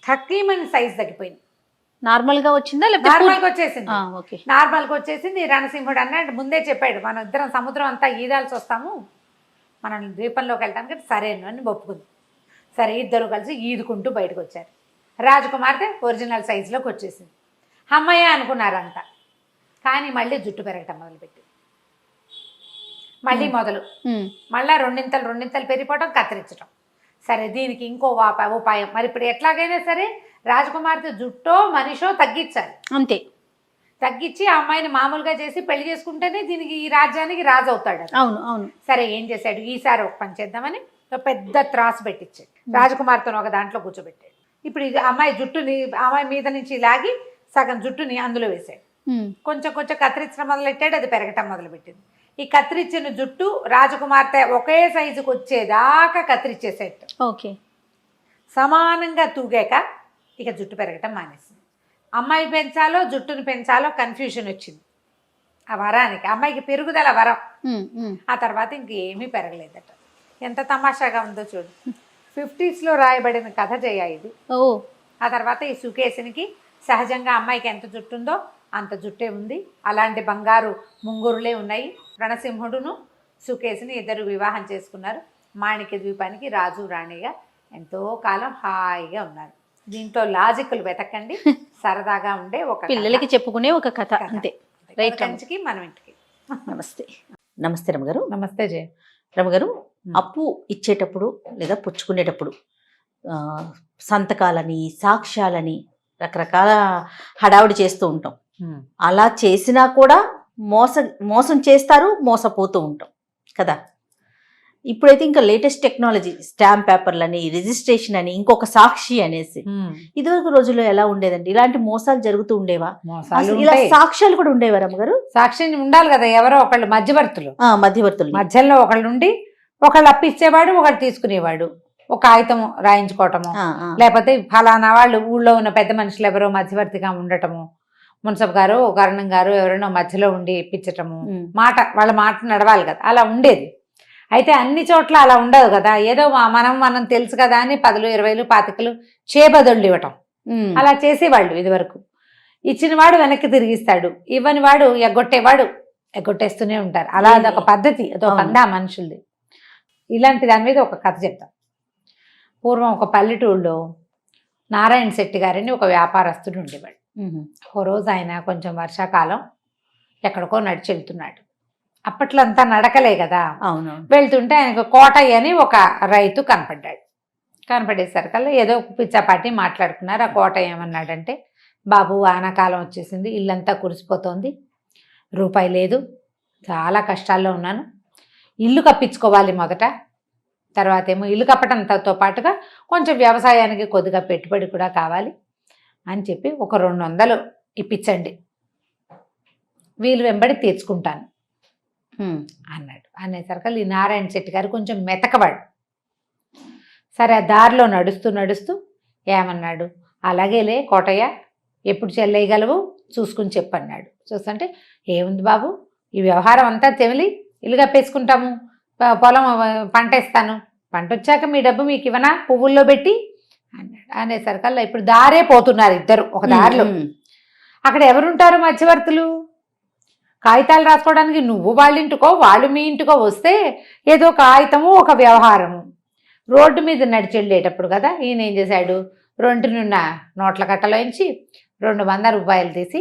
తక్కువని సైజు తగ్గిపోయింది. నార్మల్గా వచ్చిందా? నార్మల్గా వచ్చేసింది. నార్మల్గా వచ్చేసింది. రణసింహుడు అన్నాడు, ముందే చెప్పాడు, మనం ఇద్దరం సముద్రం అంతా ఈదాల్సి వస్తాము, మనం ద్వీపంలోకి వెళ్తానికి సరేను అని ఒప్పుకుంది. సరే ఇద్దరు కలిసి ఈదుకుంటూ బయటకు వచ్చారు. రాజకుమార్తె ఒరిజినల్ సైజులోకి వచ్చేసింది. అమ్మాయి అనుకున్నారంట. కానీ మళ్ళీ జుట్టు పెరగటం మొదలుపెట్టి మళ్ళీ మళ్ళీ రెండింతలు పెరిగిపోవడం, కత్తిరించడం. సరే దీనికి ఇంకో ఉపాయం, మరి ఇప్పుడు ఎట్లాగైనా సరే రాజకుమార్తె జుట్టో మనిషో తగ్గించాలి. అంతే, తగ్గించి ఆ అమ్మాయిని మామూలుగా చేసి పెళ్లి చేసుకుంటేనే దీనికి ఈ రాజ్యానికి రాజు అవుతాడు. అవును అవును. సరే ఏం చేశాడు, ఈసారి ఒక పని చేద్దామని పెద్ద త్రాసు పెట్టించాడు. రాజకుమార్తెను ఒక దాంట్లో కూర్చోబెట్టాడు. ఇప్పుడు ఇది అమ్మాయి జుట్టుని అమ్మాయి మీద నుంచి లాగి సగం జుట్టుని అందులో వేశాడు. కొంచెం కొంచెం కత్తిరించడం మొదలెట్టాడు, అది పెరగటం మొదలుపెట్టింది. ఈ కత్తిరించిన జుట్టు రాజకుమార్తె ఒకే సైజుకి వచ్చేదాకా కత్తిరించేసేట. ఓకే, సమానంగా తూగాక ఇక జుట్టు పెరగటం మానేసింది. అమ్మాయి పెంచాలో జుట్టుని పెంచాలో కన్ఫ్యూషన్ వచ్చింది ఆ వరానికి. అమ్మాయికి పెరుగుదల వరం. ఆ తర్వాత ఇంకేమీ పెరగలేదట. ఎంత తమాషాగా ఉందో చూడు. 50s రాయబడిన కథ ఇది. ఆ తర్వాత ఈ సుకేసునికి సహజంగా అమ్మాయికి ఎంత జుట్టు ఉందో అంత జుట్టే ఉంది, అలాంటి బంగారు ముంగురులే ఉన్నాయి. రణసింహుడును సుకేసిని ఇద్దరు వివాహం చేసుకున్నారు. మాణిక్య ద్వీపానికి రాజు రాణిగా ఎంతో కాలం హాయిగా ఉన్నారు. దీంట్లో లాజిక్లు వెతకండి, సరదాగా ఉండే ఒక పిల్లలకి చెప్పుకునే ఒక కథ అంతే. రైట్, కంచికి మనం ఇంటికి. నమస్తే. నమస్తే రమగారు. నమస్తే జయ. రమగారు, అప్పు ఇచ్చేటప్పుడు లేదా పుచ్చుకునేటప్పుడు సంతకాలని, సాక్ష్యాలని రకరకాల హడావుడి చేస్తూ ఉంటాం. అలా చేసినా కూడా మోసం చేస్తారు, మోసపోతూ ఉంటాం కదా. ఇప్పుడైతే ఇంకా లేటెస్ట్ టెక్నాలజీ, స్టాంప్ పేపర్లని, రిజిస్ట్రేషన్ అని, ఇంకొక సాక్షి అనేసి. ఇదివరకు రోజుల్లో ఎలా ఉండేదండి? ఇలాంటి మోసాలు జరుగుతూ ఉండేవా? ఇలా సాక్ష్యాలు కూడా ఉండేవా రమ్మగారు? సాక్షి ఉండాలి కదా, ఎవరో ఒకళ్ళు మధ్యవర్తులు. మధ్యలో ఒకళ్ళు ఉండి ఒకళ్ళు అప్పిచ్చేవాడు, ఒకళ్ళు తీసుకునేవాడు. ఒక కాగితం రాయించుకోవటము, లేకపోతే ఫలానా వాళ్ళు ఊళ్ళో ఉన్న పెద్ద మనుషులు ఎవరో మధ్యవర్తిగా ఉండటము, మున్సబ్ గారు, కరణం గారు ఎవరైనా మధ్యలో ఉండి ఇప్పించటము, వాళ్ళ మాట నడవాలి కదా, అలా ఉండేది. అయితే అన్ని చోట్ల అలా ఉండదు కదా, ఏదో మనం తెలుసు కదా అని 10,000, 20,000, 25,000 చేబదుళ్ళు ఇవ్వటం, అలా చేసేవాళ్ళు ఇదివరకు. ఇచ్చిన వాడు వెనక్కి తిరిగిస్తాడు, ఇవ్వని వాడు ఎగ్గొట్టేస్తూనే ఉంటారు. అలా అదొక పద్ధతి, అదొక పందా మనుషులది. ఇలాంటి దాని మీద ఒక కథ చెప్తాం. పూర్వం ఒక పల్లెటూళ్ళలో నారాయణ శెట్టి గారని ఒక వ్యాపారస్తుడు ఉండేవాడు. ఓ రోజు ఆయన కొంచెం వర్షాకాలం ఎక్కడికో నడిచి వెళ్తున్నాడు. అప్పట్లో అంతా నడకలే కదా. వెళ్తుంటే ఆయనకు కోటయ్య అని ఒక రైతు కనపడ్డాడు. కనపడేసరికల్లా ఏదో పిచ్చాపాటి మాట్లాడుకున్నారు. ఆ కోటయ్య ఏమన్నాడంటే, బాబు వానాకాలం వచ్చేసింది, ఇల్లంతా కురిసిపోతోంది, రూపాయి లేదు, చాలా కష్టాల్లో ఉన్నాను, ఇల్లు కప్పించుకోవాలి మొదట, తర్వాత ఏమో ఇల్లు కప్పటంతో పాటుగా కొంచెం వ్యవసాయానికి కొద్దిగా పెట్టుబడి కూడా కావాలి అని చెప్పి ఒక 200 ఇప్పించండి, వీలు వెంబడి తీర్చుకుంటాను అన్నాడు. అనేసరికి ఈ నారాయణ శెట్టి గారు కొంచెం మెతకవాడు. సరే, ఆ దారిలో నడుస్తూ ఏమన్నాడు, అలాగేలే కోటయ్య, ఎప్పుడు చెల్లేయగలవు చూసుకుని చెప్పన్నాడు. చూస్తుంటే, ఏముంది బాబు, ఈ వ్యవహారం అంతా తెమిలి ఇల్లు కప్పేసుకుంటాము, పొలం పంట ఇస్తాను, పంట వచ్చాక మీ డబ్బు మీకు ఇవ్వనా పువ్వుల్లో పెట్టి అన్నాడు. అనేసరికల్లా ఇప్పుడు దారే పోతున్నారు ఇద్దరు ఒక దారిలో. అక్కడ ఎవరుంటారు మధ్యవర్తులు? కాగితాలు రాసుకోవడానికి నువ్వు వాళ్ళ ఇంటికో వాళ్ళు మీ ఇంటికో వస్తే ఏదో కాగితము ఒక వ్యవహారము. రోడ్డు మీద నడిచి వెళ్ళేటప్పుడు కదా ఈయన ఏం చేశాడు, 2 నోట్ల కట్టలోంచి 200 రూపాయలు తీసి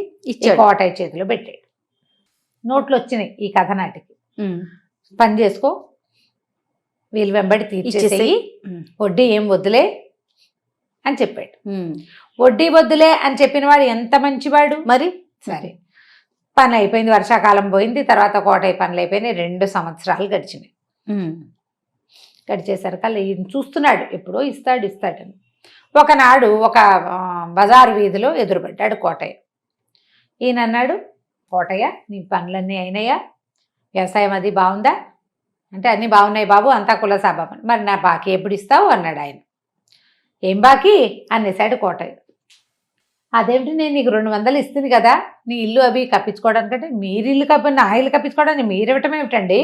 కోటయ్య చేతిలో పెట్టాడు. నోట్లు వచ్చినాయి ఈ కథ నాటికి. పని చేసుకో, వీళ్ళు వెంబడి తీర్చేసేయి, వడ్డీ ఏం వద్దులే అని చెప్పాడు. వడ్డీ వద్దులే అని చెప్పిన వాడు ఎంత మంచివాడు మరి. సరే, పని అయిపోయింది, వర్షాకాలం పోయింది, తర్వాత కోటయ్య పనులు అయిపోయినాయి. 2 సంవత్సరాలు గడిచినాయి. గడిచేసరికి ఈయన చూస్తున్నాడు, ఎప్పుడో ఇస్తాడని. ఒకనాడు ఒక బజారు వీధిలో ఎదురుపడ్డాడు కోటయ్య. ఈయన అన్నాడు, కోటయ్య నీ పనులన్నీ అయినాయా, వ్యవసాయం అది బాగుందా అంటే, అన్నీ బాగున్నాయి బాబు, అంతా కులసాబాబు. మరి నా బాకీ ఎప్పుడు ఇస్తావు అన్నాడు ఆయన. ఏం బాకీ అనేసాడు కోటయ్య. అదేమిటి, నేను నీకు 200 ఇస్తుంది కదా నీ ఇల్లు అవి కప్పించుకోవడానికంటే, మీరు ఇల్లు నా ఇల్లు కప్పించుకోవడానికి మీరు ఇవ్వటం ఏమిటండి,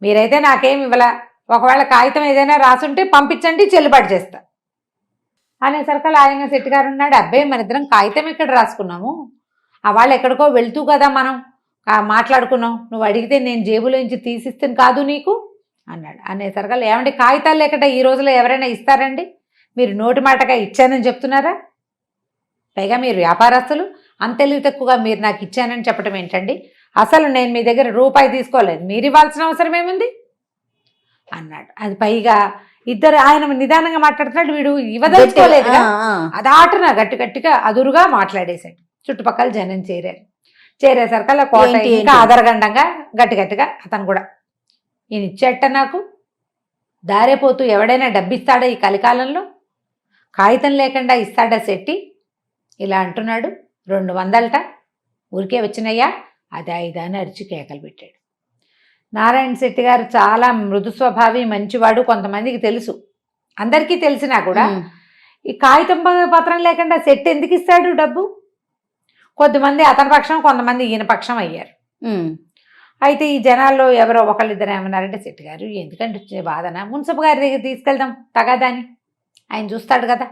మీరైతే నాకేం ఇవ్వలా, ఒకవేళ కాగితం ఏదైనా రాసుంటే పంపించండి చెల్లుబాటు చేస్తా అనేసరికి ఆయన శెట్టి గారు ఉన్నాడు, అబ్బాయి మన ఇద్దరం కాగితం ఎక్కడ రాసుకున్నాము, ఆ వాళ్ళు ఎక్కడికో వెళ్తూ కదా మనం మాట్లాడుకున్నాం, నువ్వు అడిగితే నేను జేబులోంచి తీసిస్తాను కాదు నీకు అన్నాడు. అనేసరికి ఏమంటే కాగితాలు లేకుండా ఈ రోజులో ఎవరైనా ఇస్తారండి, మీరు నోటి మాటగా ఇచ్చానని చెప్తున్నారా, పైగా మీరు వ్యాపారస్తులు, అంత తెలివి తక్కువగా మీరు నాకు ఇచ్చానని చెప్పడం ఏంటండి, అసలు నేను మీ దగ్గర రూపాయి తీసుకోలేదు, మీరు ఇవ్వాల్సిన అవసరం ఏముంది అన్నాడు. అది పైగా ఇద్దరు ఆయన నిదానంగా మాట్లాడుతున్నాడు, వీడు ఇవ్వదలుచుకోలేదుగా, అదాటన గట్టిగా అదురుగా మాట్లాడేశాడు. చుట్టుపక్కల జనం చేరేసరికల్లా కోట ఇంకా ఆదరగండంగా గట్టిగా అతను కూడా, ఈయన ఇచ్చేట నాకు దారేపోతూ ఎవడైనా డబ్బిస్తాడా ఈ కలికాలంలో, కాగితం లేకుండా ఇస్తాడా శెట్టి, ఇలా అంటున్నాడు, 200 ఊరికే వచ్చినయ్యా, అది 5 అని అరిచి కేకలు పెట్టాడు. నారాయణ శెట్టి గారు చాలా మృదు స్వభావి, మంచివాడు, కొంతమందికి తెలుసు, అందరికీ తెలిసినా కూడా ఈ కాగితం పత్రం లేకుండా శెట్టి ఎందుకు ఇస్తాడు డబ్బు. కొద్దిమంది అతని పక్షం, కొంతమంది ఈయన పక్షం అయ్యారు. అయితే ఈ జనాల్లో ఎవరో ఒకళ్ళిద్దరు ఏమన్నారంటే, శెట్టి గారు ఎందుకంటే వచ్చే బాధన, మున్సబ్ గారి దగ్గర తీసుకెళ్దాం తగాదాని, ఆయన చూస్తాడు కదా.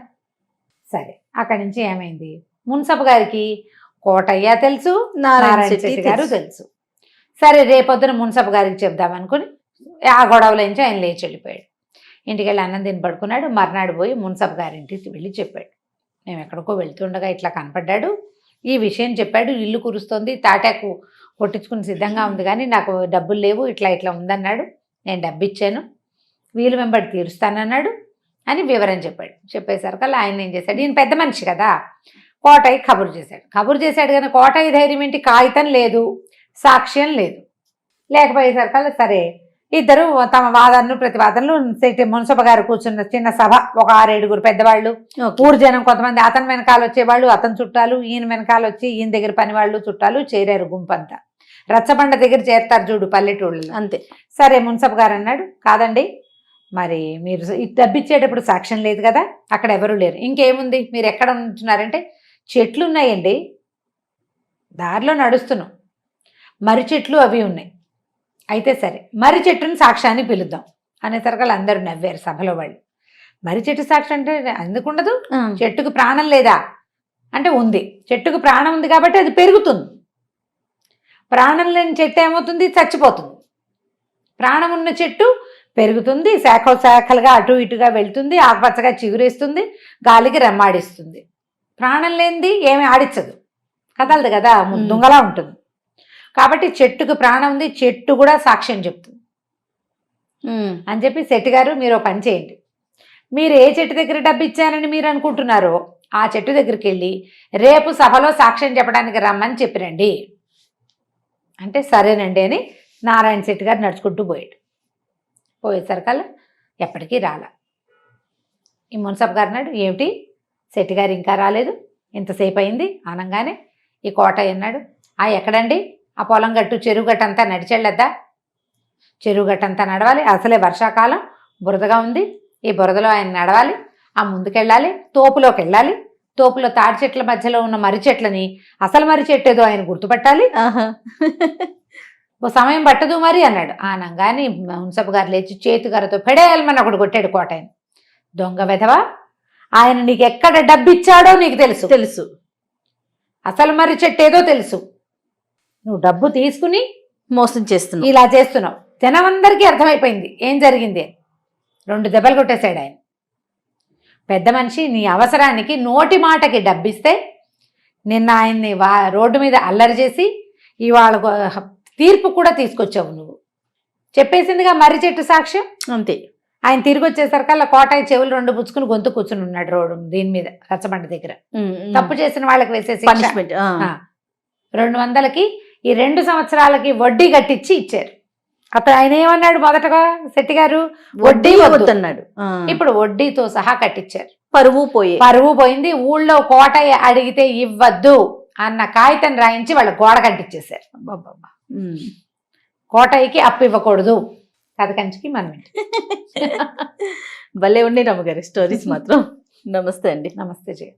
సరే, అక్కడి నుంచి ఏమైంది, మున్సబ్ గారికి కోటయ్య తెలుసు, నారాయణ శెట్టి శెట్టి గారు తెలుసు. తెలుసు. సరే రేపొద్దున మున్సబ్ గారికి చెప్దామనుకుని ఆ గొడవలోంచి ఆయన లేచి వెళ్ళిపోయాడు. ఇంటికి వెళ్ళి అన్నం తిని పడుకున్నాడు. మర్నాడు పోయి మున్సబ్ గారింటికి వెళ్ళి చెప్పాడు, మేము ఎక్కడికో వెళ్తుండగా ఇట్లా కనపడ్డాడు, ఈ విషయం చెప్పాడు, ఇల్లు కురుస్తోంది, తాటాకు కొట్టించుకుని సిద్ధంగా ఉంది కానీ నాకు డబ్బులు లేవు, ఇట్లా ఇట్లా ఉందన్నాడు, నేను డబ్బు ఇచ్చాను, వీలు వెంబడి తీరుస్తానన్నాడు అని వివరం చెప్పాడు. చెప్పేసరికల్లా ఆయన ఏం చేశాడు, ఈయన పెద్ద మనిషి కదా, కోటయ్య కబురు చేశాడు కానీ కోటయ్య ధైర్యం ఏంటి, కాగితం లేదు, సాక్ష్యం లేదు. లేకపోయేసరికల్లా సరే ఇద్దరు తమ వాదనలు ప్రతివాదనలు మున్సబ గారు కూర్చున్న చిన్న సభ, ఒక 6-7 పెద్దవాళ్ళు, ఊరు జనం కొంతమంది, అతని వెనకాల వచ్చేవాళ్ళు, అతని చుట్టాలు, ఈయన వెనకాల వచ్చి ఈయన దగ్గర పని వాళ్ళు చుట్టాలు చేరారు. గుంపంతా రచ్చబండ దగ్గర చేరుతారు చూడు పల్లెటూళ్ళు, అంతే. సరే మున్సబ్ గారు అన్నాడు, కాదండి మరి మీరు డబ్బిచ్చేటప్పుడు సాక్ష్యం లేదు కదా, అక్కడ ఎవరు లేరు, ఇంకేముంది, మీరు ఎక్కడ ఉంటున్నారంటే చెట్లు ఉన్నాయండి, దారిలో నడుస్తున్నాం, మర్రి చెట్లు అవి ఉన్నాయి, అయితే సరే మర్రి చెట్టుని సాక్ష్యాన్ని పిలుద్దాం అనేసరికి అందరూ నవ్వారు సభలో వాళ్ళు. మర్రి చెట్టు సాక్ష్యం అంటే ఎందుకు ఉండదు, చెట్టుకు ప్రాణం లేదా అంటే ఉంది, చెట్టుకు ప్రాణం ఉంది కాబట్టి అది పెరుగుతుంది, ప్రాణం లేని చెట్టు ఏమవుతుంది, చచ్చిపోతుంది. ప్రాణం ఉన్న చెట్టు పెరుగుతుంది, శాఖలుగా అటు ఇటుగా వెళ్తుంది, ఆకుపచ్చగా చిగురేస్తుంది, గాలికి రెమ్మాడిస్తుంది. ప్రాణం లేనిది ఏమి ఆడించదు, కదలదు కదా, దుంగలా ఉంటుంది. కాబట్టి చెట్టుకు ప్రాణం ఉంది, చెట్టు కూడా సాక్ష్యం చెప్తుంది అని చెప్పి శెట్టి గారు మీరు పని చేయండి, మీరు ఏ చెట్టు దగ్గర డబ్బు ఇచ్చారని మీరు అనుకుంటున్నారో ఆ చెట్టు దగ్గరికి వెళ్ళి రేపు సభలో సాక్ష్యం చెప్పడానికి రమ్మని చెప్పిరండి అంటే సరేనండి అని నారాయణ శెట్టి గారు నడుచుకుంటూ పోయాడు. పోయేసరికల్లా ఎప్పటికీ రాలా. ఈ మున్సబ్ గారు అన్నాడు, ఏమిటి శెట్టి గారు ఇంకా రాలేదు, ఇంతసేపు అయింది అనగానే ఈ కోటయ్య అన్నాడు, ఎక్కడండి ఆ పొలం గట్టు చెరువు గట్టు అంతా నడిచెళ్ళద్దా, చెరువు గట్టు అంతా నడవాలి, అసలే వర్షాకాలం బురదగా ఉంది, ఈ బురదలో ఆయన నడవాలి, ఆ ముందుకెళ్ళాలి, తోపులోకి వెళ్ళాలి, తోపులో తాడి చెట్ల మధ్యలో ఉన్న మర్రి చెట్లని అసలు మర్రి చెట్టు ఏదో ఆయన గుర్తుపట్టాలి, ఓ సమయం పట్టదు మరి అన్నాడు. అనగానే మున్సబ్ గారు లేచి చేతిగారతో పెడేయాలమని ఒకటి కొట్టాడు కోటయ్య. దొంగ వెధవా, ఆయన నీకు ఎక్కడ డబ్బు ఇచ్చాడో నీకు తెలుసు, అసలు మర్రి చెట్టు ఏదో తెలుసు, నువ్వు డబ్బు తీసుకుని మోసం చేస్తున్నావు, ఇలా చేస్తున్నావు. జనమందరికీ అర్థమైపోయింది ఏం జరిగింది. 2 దెబ్బలు కొట్టేశాడు ఆయన. పెద్ద మనిషి నీ అవసరానికి నోటి మాటకి డబ్బిస్తే నిన్న ఆయన్ని రోడ్డు మీద అల్లరి చేసి ఇవాళ తీర్పు కూడా తీసుకొచ్చావు నువ్వు. చెప్పేసిందిగా మర్రి చెట్టు సాక్ష్యం, అంతే. ఆయన తిరిగి వచ్చేసరికల్లా కోటయ్య చెవులు 2 పుచ్చుకుని గొంతు కూర్చుని ఉన్నాడు రోడ్డు దీని మీద రచ్చబండ దగ్గర. తప్పు చేసిన వాళ్ళకి వేసేసి 200కి ఈ 2 సంవత్సరాలకి వడ్డీ కట్టించి ఇచ్చారు. అప్పుడు ఆయన ఏమన్నాడు మొదటగా శెట్టి గారు, వడ్డీ వద్దన్నాడు. ఇప్పుడు వడ్డీతో సహా కట్టించారు. పరువు పోయింది. ఊళ్ళో కోటయ్య అడిగితే ఇవ్వద్దు అన్న కాగితం రాయించి వాళ్ళ గోడ కట్టించేశారు. కోటయ్యకి అప్పు ఇవ్వకూడదు, కథ కంచికి మనం. భలే ఉండే రమ్మగారి స్టోరీస్ మాత్రం. నమస్తే అండి. నమస్తే జయ.